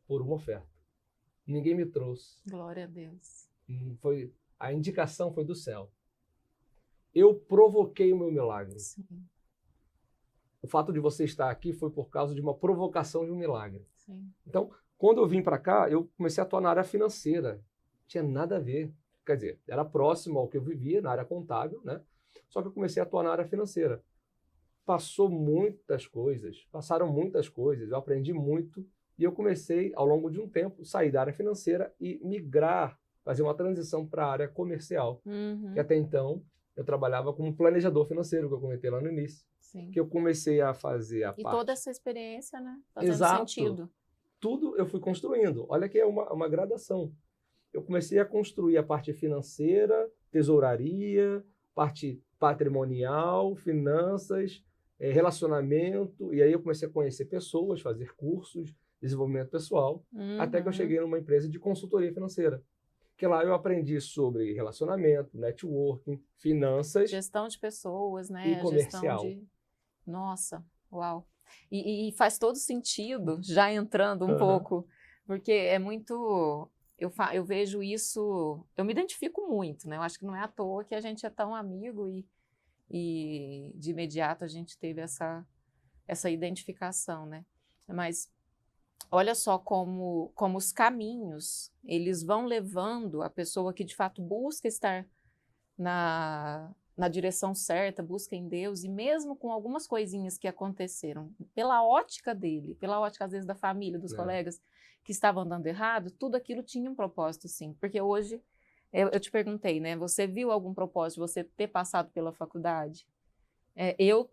S1: por uma oferta. Ninguém me trouxe.
S2: Glória a Deus.
S1: A indicação foi do céu. Eu provoquei o meu milagre.
S2: Sim.
S1: O fato de você estar aqui foi por causa de uma provocação de um milagre.
S2: Sim.
S1: Então, quando eu vim para cá, eu comecei a atuar na área financeira. Não tinha nada a ver. Quer dizer, era próximo ao que eu vivia, na área contábil, né? Só que eu comecei a atuar na área financeira. Passaram muitas coisas, eu aprendi muito, e eu comecei, ao longo de um tempo, sair da área financeira e migrar, fazer uma transição para a área comercial. Que até então, eu trabalhava como planejador financeiro, que eu comentei lá no início.
S2: Sim.
S1: Que eu comecei a fazer a parte...
S2: E toda essa experiência, né? Fazendo sentido.
S1: Tudo eu fui construindo. Olha que é uma gradação. Eu comecei a construir a parte financeira, tesouraria, parte patrimonial, finanças, relacionamento, e aí eu comecei a conhecer pessoas, fazer cursos, desenvolvimento pessoal, até que eu cheguei numa empresa de consultoria financeira. Que lá eu aprendi sobre relacionamento, networking, finanças.
S2: Gestão de pessoas, né?
S1: E comercial.
S2: Nossa, uau. E faz todo sentido, já entrando um pouco, porque é muito... Eu vejo isso, eu me identifico muito, né? Eu acho que não é à toa que a gente é tão amigo e de imediato a gente teve essa identificação, né? Mas olha só como os caminhos, eles vão levando a pessoa que de fato busca estar na direção certa, busca em Deus, e mesmo com algumas coisinhas que aconteceram, pela ótica dele, pela ótica às vezes da família, dos colegas que estavam dando errado, tudo aquilo tinha um propósito, sim. Porque hoje, eu te perguntei, né, você viu algum propósito de você ter passado pela faculdade?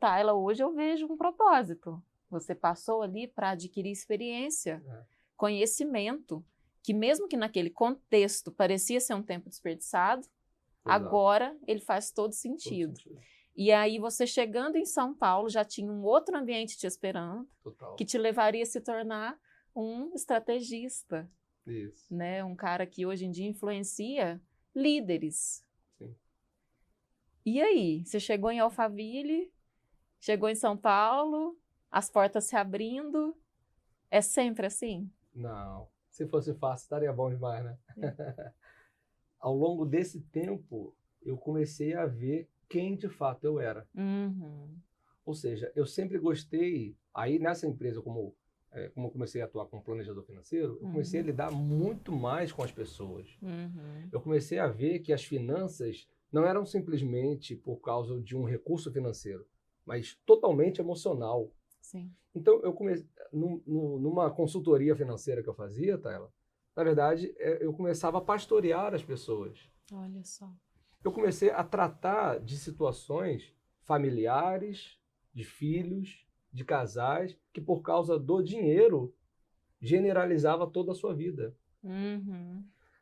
S2: Tayla, hoje eu vejo um propósito. Você passou ali para adquirir experiência, conhecimento, que mesmo que naquele contexto parecia ser um tempo desperdiçado, agora ele faz todo sentido. E aí você chegando em São Paulo, já tinha um outro ambiente te esperando, que te levaria a se tornar um estrategista.
S1: Isso.
S2: Né? Um cara que hoje em dia influencia líderes.
S1: Sim.
S2: E aí, você chegou em Alphaville, chegou em São Paulo, as portas se abrindo, é sempre assim?
S1: Não, se fosse fácil estaria bom demais, né? Ao longo desse tempo, eu comecei a ver quem de fato eu era. Ou seja, eu sempre gostei, aí nessa empresa, como eu comecei a atuar como planejador financeiro, eu comecei a lidar muito mais com as pessoas. Eu comecei a ver que as finanças não eram simplesmente por causa de um recurso financeiro, mas totalmente emocional.
S2: Sim.
S1: Então, eu comecei, numa consultoria financeira que eu fazia, Tayla, na verdade, eu começava a pastorear as pessoas.
S2: Olha só.
S1: Eu comecei a tratar de situações familiares, de filhos, de casais, que por causa do dinheiro generalizava toda a sua vida.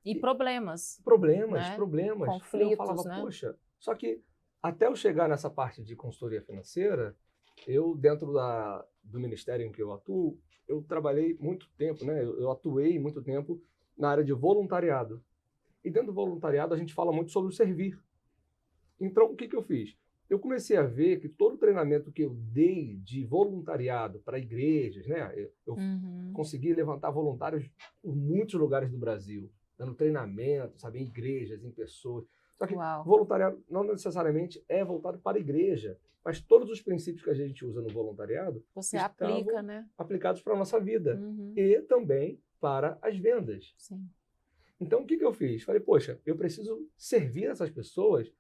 S2: E problemas.
S1: Problemas.
S2: Conflitos,
S1: eu falava,
S2: né?
S1: poxa, só que até eu chegar nessa parte de consultoria financeira, eu, dentro do ministério em que eu atuo, eu trabalhei muito tempo, né? Eu atuei muito tempo na área de voluntariado. E dentro do voluntariado, a gente fala muito sobre o servir. Então, o que eu fiz? Eu comecei a ver que todo o treinamento que eu dei de voluntariado para igrejas, né? Eu consegui levantar voluntários por muitos lugares do Brasil, dando treinamento, sabe, em igrejas, em pessoas. Só que voluntariado não necessariamente é voltado para a igreja, mas todos os princípios que a gente usa no voluntariado
S2: você aplica, né?
S1: Aplicados para a nossa vida e também para as vendas.
S2: Sim.
S1: Então, o que eu fiz? Falei, poxa, eu preciso servir essas pessoas,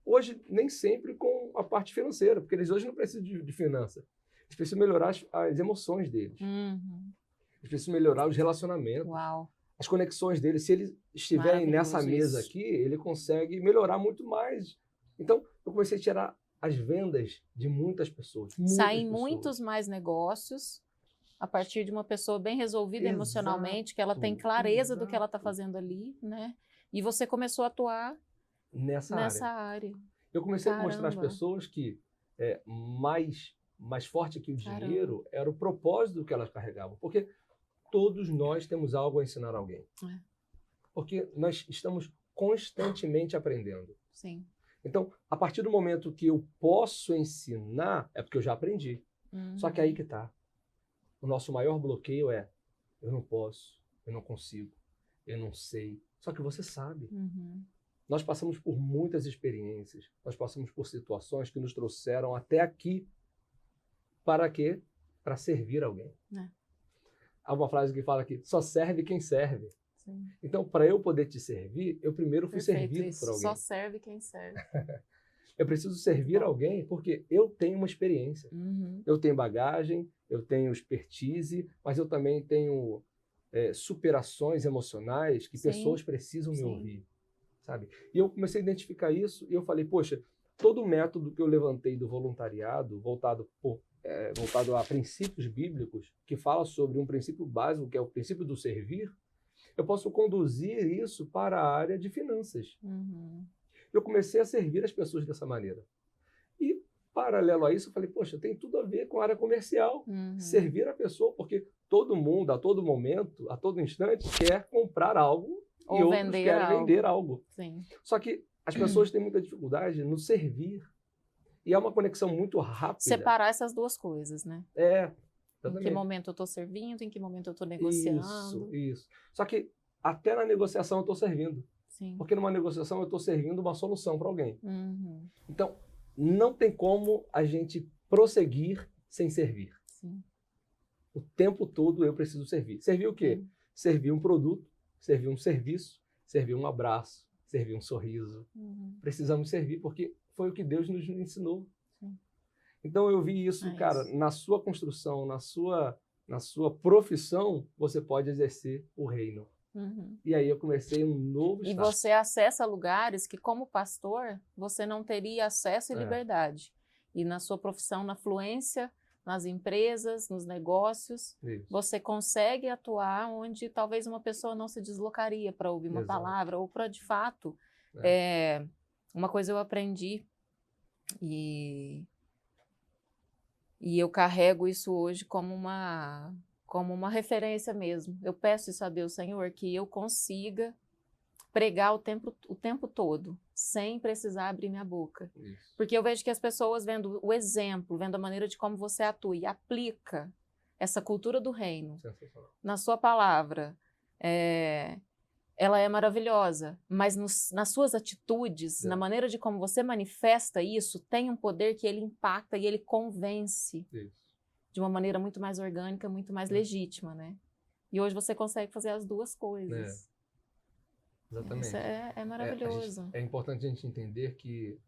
S1: hoje nem sempre com a parte financeira, porque eles hoje não precisam de finança. Eles precisam melhorar as emoções deles. Eles precisam melhorar os relacionamentos. As conexões deles. Se eles estiverem nessa mesa aqui, ele consegue melhorar muito mais. Então, eu comecei a tirar as vendas de muitas pessoas.
S2: Saem muitos mais negócios a partir de uma pessoa bem resolvida emocionalmente, que ela tem clareza do que ela está fazendo ali, né? E você começou a atuar nessa área.
S1: Eu comecei a mostrar às pessoas que mais forte que o dinheiro era o propósito que elas carregavam. Porque todos nós temos algo a ensinar a alguém. Porque nós estamos constantemente aprendendo.
S2: Sim.
S1: Então, a partir do momento que eu posso ensinar, é porque eu já aprendi. Só que aí que está. O nosso maior bloqueio é: eu não posso, eu não consigo, eu não sei. Só que você sabe. Nós passamos por muitas experiências, nós passamos por situações que nos trouxeram até aqui. Para quê? Para servir alguém. Há uma frase que fala que só serve quem serve.
S2: Sim.
S1: Então, para eu poder te servir, eu primeiro fui servido por alguém.
S2: Só serve quem serve.
S1: Eu preciso servir alguém porque eu tenho uma experiência. Eu tenho bagagem, eu tenho expertise, mas eu também tenho superações emocionais que pessoas precisam me ouvir, sabe? E eu comecei a identificar isso e eu falei, poxa, todo o método que eu levantei do voluntariado, voltado a princípios bíblicos, que fala sobre um princípio básico, que é o princípio do servir, eu posso conduzir isso para a área de finanças. Eu comecei a servir as pessoas dessa maneira. E, paralelo a isso, eu falei, poxa, tem tudo a ver com a área comercial. Servir a pessoa, porque todo mundo, a todo momento, a todo instante, quer comprar algo e outros querem vender algo.
S2: Sim.
S1: Só que as pessoas têm muita dificuldade no servir. E é uma conexão muito rápida.
S2: Separar essas duas coisas, né?
S1: Exatamente.
S2: Em que momento eu estou servindo, em que momento eu estou negociando.
S1: Isso. Só que até na negociação eu estou servindo.
S2: Sim.
S1: Porque numa negociação eu estou servindo uma solução para alguém. Então, não tem como a gente prosseguir sem servir.
S2: Sim.
S1: O tempo todo eu preciso servir. Servir o quê? Servir um produto, servir um serviço, servir um abraço, servir um sorriso. Precisamos servir porque foi o que Deus nos ensinou. Então eu vi isso, cara, na sua construção, na sua profissão, você pode exercer o reino. E aí eu comecei um novo estágio.
S2: E você acessa lugares que, como pastor, você não teria acesso e liberdade. E na sua profissão, na fluência, nas empresas, nos negócios, você consegue atuar onde talvez uma pessoa não se deslocaria para ouvir uma palavra ou para, de fato, uma coisa eu aprendi e eu carrego isso hoje como uma referência mesmo. Eu peço isso a Deus, Senhor, que eu consiga pregar o tempo todo, sem precisar abrir minha boca. Porque eu vejo que as pessoas, vendo o exemplo, vendo a maneira de como você atua e aplica essa cultura do reino na sua palavra, ela é maravilhosa, mas nas suas atitudes, na maneira de como você manifesta isso, tem um poder que ele impacta e ele convence de uma maneira muito mais orgânica, muito mais legítima, né? E hoje você consegue fazer as duas coisas.
S1: Exatamente.
S2: Isso é maravilhoso.
S1: É importante a gente entender que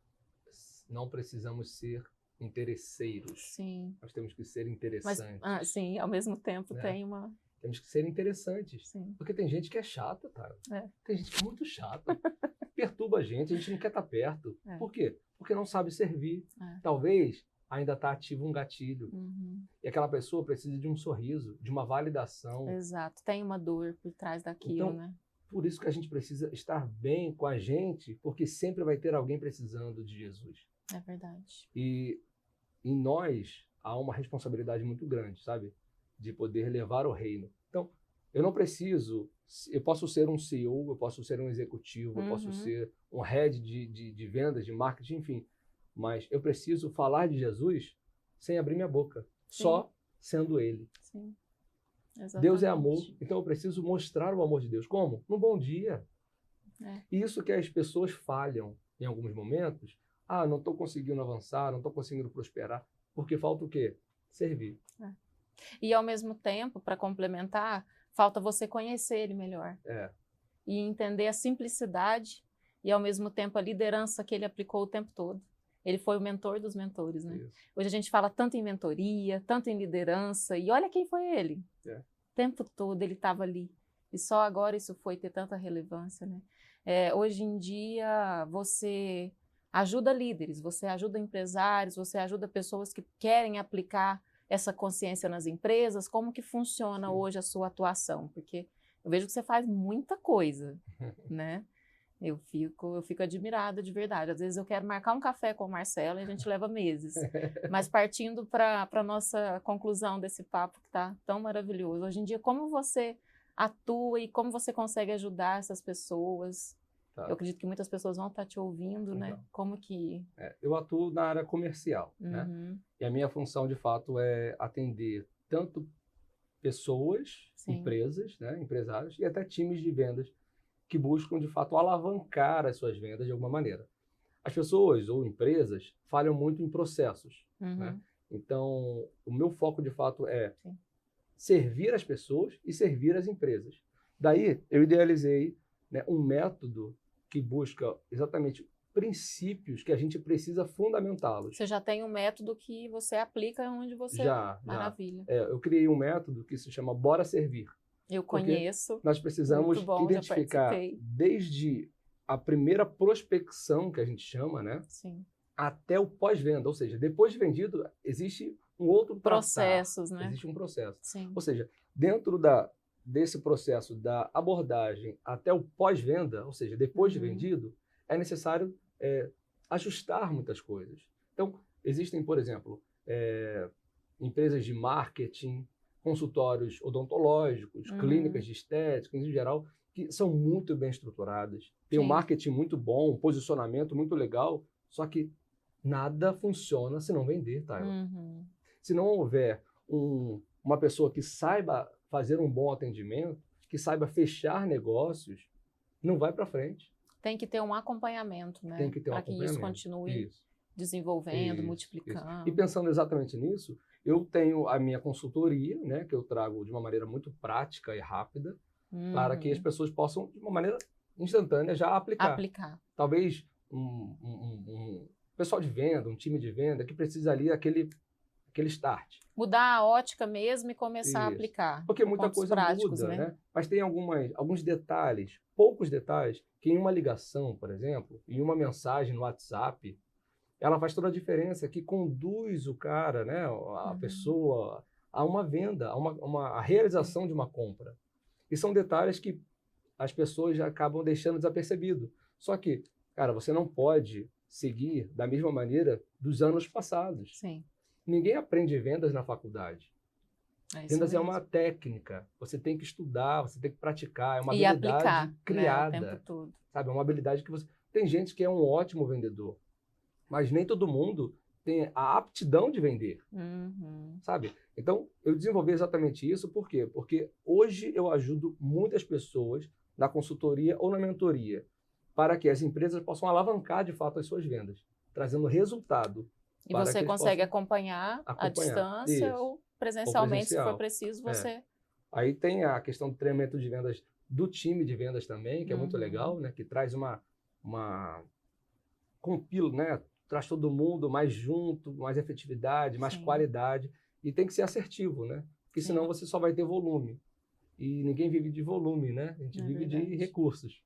S1: não precisamos ser interesseiros.
S2: Sim.
S1: Nós temos que ser interessantes.
S2: Mas, sim, ao mesmo tempo tem uma...
S1: Temos que ser interessantes.
S2: Sim.
S1: Porque tem gente que é chata, cara. Tem gente que é muito chata. Perturba a gente não quer estar perto. Por quê? Porque não sabe servir. Talvez ainda está ativo um gatilho. E aquela pessoa precisa de um sorriso, de uma validação.
S2: Exato. Tem uma dor por trás daquilo,
S1: então,
S2: né?
S1: por isso que a gente precisa estar bem com a gente, porque sempre vai ter alguém precisando de Jesus.
S2: É verdade.
S1: E em nós há uma responsabilidade muito grande, sabe? De poder levar o reino. Então, eu posso ser um CEO, eu posso ser um executivo, eu posso ser um head de vendas, de marketing, enfim. Mas eu preciso falar de Jesus sem abrir minha boca, só sendo ele.
S2: Sim. Exatamente.
S1: Deus é amor, então eu preciso mostrar o amor de Deus. Como? No bom dia. E isso que as pessoas falham em alguns momentos. Ah, não estou conseguindo avançar, não estou conseguindo prosperar, porque falta o quê? Servir.
S2: E ao mesmo tempo, para complementar, falta você conhecer ele melhor. E entender a simplicidade e ao mesmo tempo a liderança que ele aplicou o tempo todo. Ele foi o mentor dos mentores, né?
S1: Isso.
S2: Hoje a gente fala tanto em mentoria, tanto em liderança, e olha quem foi ele. O tempo todo ele estava ali. E só agora isso foi ter tanta relevância, né? Hoje em dia você ajuda líderes, você ajuda empresários, você ajuda pessoas que querem aplicar essa consciência nas empresas. Como que funciona hoje a sua atuação? Porque eu vejo que você faz muita coisa, né? Eu fico admirada de verdade. Às vezes eu quero marcar um café com o Marcelo e a gente leva meses. Mas partindo para a nossa conclusão desse papo que está tão maravilhoso. Hoje em dia, como você atua e como você consegue ajudar essas pessoas? Eu acredito que muitas pessoas vão estar te ouvindo, né? Como que...
S1: Eu atuo na área comercial, né? E a minha função, de fato, é atender tanto pessoas, empresas, né? Empresários e até times de vendas que buscam, de fato, alavancar as suas vendas de alguma maneira. As pessoas ou empresas falham muito em processos, né? Então, o meu foco, de fato, é servir as pessoas e servir as empresas. Daí, eu idealizei, né, um método que busca exatamente princípios que a gente precisa fundamentá-los.
S2: Você já tem um método que você aplica onde você... Maravilha.
S1: Eu criei um método que se chama Bora Servir.
S2: Eu conheço.
S1: Nós precisamos identificar desde a primeira prospecção, que a gente chama, né? Até o pós-venda. Ou seja, depois de vendido, existe um outro
S2: processos, né?
S1: Existe um processo. Ou seja, dentro desse processo da abordagem até o pós-venda, ou seja, depois de vendido, é necessário ajustar muitas coisas. Então, existem, por exemplo, empresas de marketing, consultórios odontológicos, clínicas de estética, em geral, que são muito bem estruturadas. Tem um marketing muito bom, um posicionamento muito legal, só que nada funciona se não vender, Taila. Se não houver uma pessoa que saiba fazer um bom atendimento, que saiba fechar negócios, não vai para frente.
S2: Tem que ter um acompanhamento, né?
S1: Tem que ter um
S2: acompanhamento. Para que isso continue desenvolvendo, multiplicando.
S1: E pensando exatamente nisso, eu tenho a minha consultoria, né, que eu trago de uma maneira muito prática e rápida, para que as pessoas possam, de uma maneira instantânea, já aplicar. Talvez um pessoal de venda, um time de venda, que precisa ali aquele start.
S2: Mudar a ótica mesmo e começar a aplicar.
S1: Porque muita coisa muda, né? Mas tem alguns detalhes, poucos detalhes, que em uma ligação, por exemplo, em uma mensagem no WhatsApp, ela faz toda a diferença, que conduz o cara, né, a pessoa, a uma venda, a realização de uma compra. E são detalhes que as pessoas já acabam deixando desapercebido. Só que, cara, você não pode seguir da mesma maneira dos anos passados. Ninguém aprende vendas na faculdade. Vendas é uma técnica. Você tem que estudar, você tem que praticar. É uma habilidade
S2: aplicar,
S1: criada.
S2: Né, o tempo todo.
S1: Sabe? É uma habilidade que você... Tem gente que é um ótimo vendedor, mas nem todo mundo tem a aptidão de vender. Sabe? Então, eu desenvolvi exatamente isso. Por quê? Porque hoje eu ajudo muitas pessoas na consultoria ou na mentoria para que as empresas possam alavancar, de fato, as suas vendas, trazendo resultado.
S2: E você consegue acompanhar à distância ou presencialmente, se for preciso, você...
S1: Aí tem a questão do treinamento de vendas do time de vendas também, que é muito legal, né? Que traz compila, né? Traz todo mundo mais junto, mais efetividade, mais qualidade. E tem que ser assertivo, né? Porque senão você só vai ter volume. E ninguém vive de volume, né? A gente vive de recursos.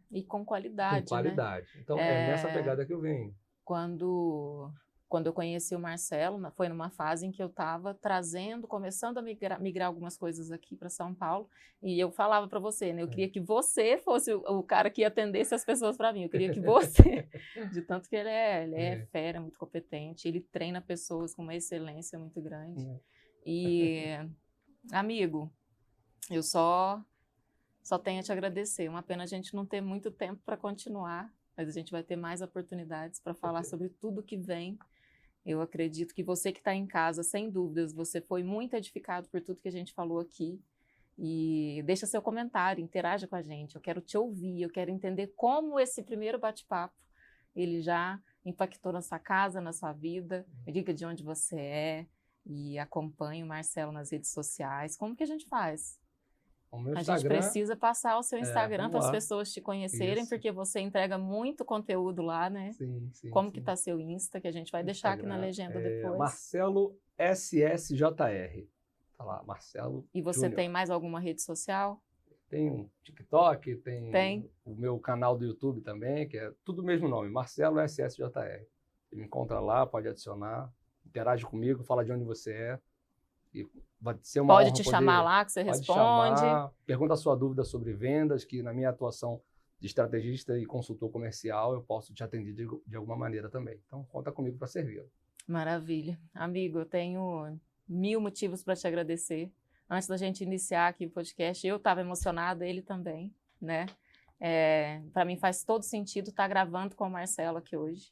S2: E com qualidade,
S1: Com qualidade. Né? Então, é nessa pegada que eu venho.
S2: Quando Quando eu conheci o Marcelo, foi numa fase em que eu estava começando a migrar algumas coisas aqui para São Paulo, e eu falava para você, né? Eu queria que você fosse o cara que atendesse as pessoas para mim, eu queria que você, de tanto que ele é fera, muito competente, ele treina pessoas com uma excelência muito grande. E, amigo, eu só tenho a te agradecer. Uma pena a gente não ter muito tempo para continuar, mas a gente vai ter mais oportunidades para falar sobre tudo que vem. Eu acredito que você que está em casa, sem dúvidas, você foi muito edificado por tudo que a gente falou aqui. E deixa seu comentário, interaja com a gente. Eu quero te ouvir, eu quero entender como esse primeiro bate-papo ele já impactou na sua casa, na sua vida. Me diga de onde você é e acompanhe o Marcelo nas redes sociais. Como que a gente faz?
S1: O meu
S2: A
S1: Instagram,
S2: gente precisa passar o seu Instagram para as
S1: lá.
S2: pessoas te conhecerem,
S1: Isso.
S2: porque você entrega muito conteúdo lá, né?
S1: Sim,
S2: Como que tá seu Insta, que a gente vai deixar aqui na legenda depois.
S1: Marcelo SSJR. Tá lá, Marcelo
S2: E você
S1: Júnior.
S2: tem mais alguma rede social?
S1: Tem um TikTok,
S2: Tem.
S1: o meu canal do YouTube também, que é tudo o mesmo nome, Marcelo SSJR. Você me encontra lá, pode adicionar, interage comigo, fala de onde você é. E vai ser uma
S2: Pode
S1: honra
S2: te
S1: poder-
S2: chamar lá que você
S1: Pode
S2: responde.
S1: chamar, pergunta a sua dúvida sobre vendas, que na minha atuação de estrategista e consultor comercial eu posso te atender de alguma maneira também. Então, conta comigo para servir.
S2: Maravilha. Amigo, eu tenho 1000 motivos para te agradecer. Antes da gente iniciar aqui o podcast, eu estava emocionada, ele também, né? Para mim faz todo sentido estar gravando com o Marcelo aqui hoje.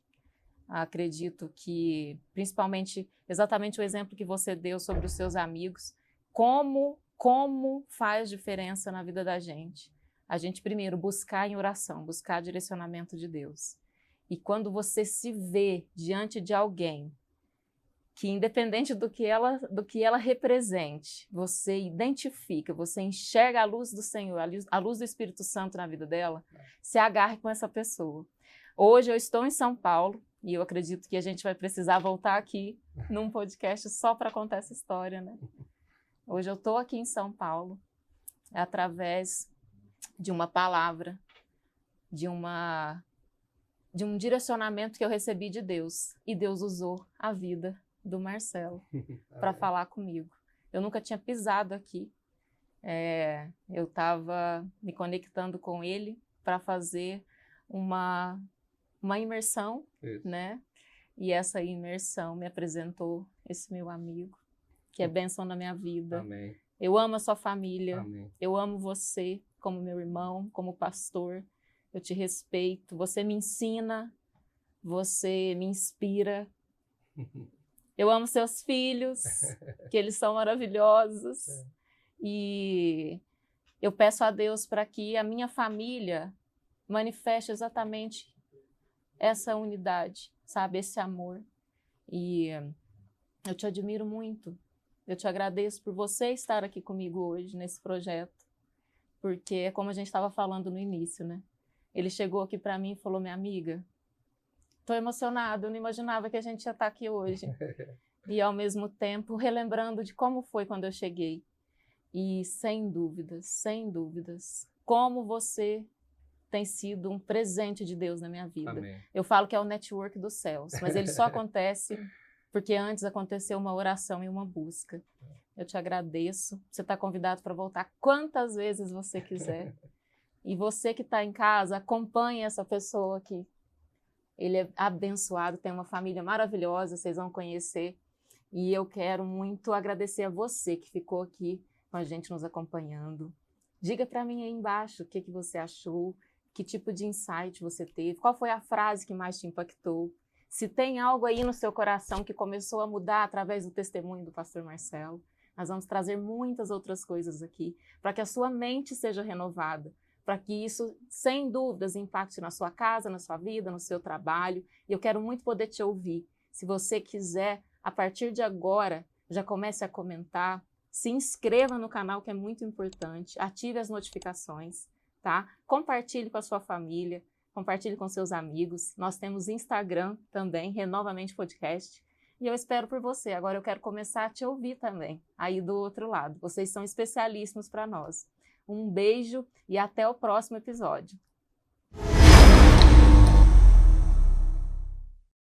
S2: Acredito que, principalmente, exatamente o exemplo que você deu sobre os seus amigos, como faz diferença na vida da gente. A gente, primeiro, buscar em oração, buscar direcionamento de Deus. E quando você se vê diante de alguém que, independente do que ela represente, você identifica, você enxerga a luz do Senhor, a luz do Espírito Santo na vida dela, se agarre com essa pessoa. Hoje eu estou em São Paulo e eu acredito que a gente vai precisar voltar aqui num podcast só para contar essa história, né? Hoje eu estou aqui em São Paulo através de uma palavra, de um direcionamento que eu recebi de Deus. E Deus usou a vida do Marcelo para falar comigo. Eu nunca tinha pisado aqui. Eu estava me conectando com ele para fazer uma imersão, né? E essa imersão me apresentou esse meu amigo, que é bênção na minha vida.
S1: Amém.
S2: Eu amo a sua família.
S1: Amém.
S2: Eu amo você como meu irmão, como pastor. Eu te respeito. Você me ensina. Você me inspira. Eu amo seus filhos, que eles são maravilhosos. E eu peço a Deus para que a minha família manifeste exatamente essa unidade, sabe? Esse amor. E eu te admiro muito. Eu te agradeço por você estar aqui comigo hoje nesse projeto. Porque é como a gente estava falando no início, né? Ele chegou aqui para mim e falou: minha amiga, estou emocionado, eu não imaginava que a gente ia estar aqui hoje. E ao mesmo tempo relembrando de como foi quando eu cheguei. E sem dúvidas, como você tem sido um presente de Deus na minha vida.
S1: Amém.
S2: Eu falo que é o network dos céus, mas ele só acontece porque antes aconteceu uma oração e uma busca. Eu te agradeço. Você está convidado para voltar quantas vezes você quiser. E você que está em casa, acompanhe essa pessoa aqui. Ele é abençoado, tem uma família maravilhosa, vocês vão conhecer. E eu quero muito agradecer a você que ficou aqui com a gente nos acompanhando. Diga para mim aí embaixo o que você achou, que tipo de insight você teve, qual foi a frase que mais te impactou. Se tem algo aí no seu coração que começou a mudar através do testemunho do pastor Marcelo, nós vamos trazer muitas outras coisas aqui para que a sua mente seja renovada, para que isso, sem dúvidas, impacte na sua casa, na sua vida, no seu trabalho. E eu quero muito poder te ouvir. Se você quiser, a partir de agora, já comece a comentar, se inscreva no canal, que é muito importante, ative as notificações, tá? Compartilhe com a sua família, compartilhe com seus amigos. Nós temos Instagram também, Renovamente Podcast. E eu espero por você. Agora eu quero começar a te ouvir também, aí do outro lado. Vocês são especialíssimos para nós. Um beijo e até o próximo episódio.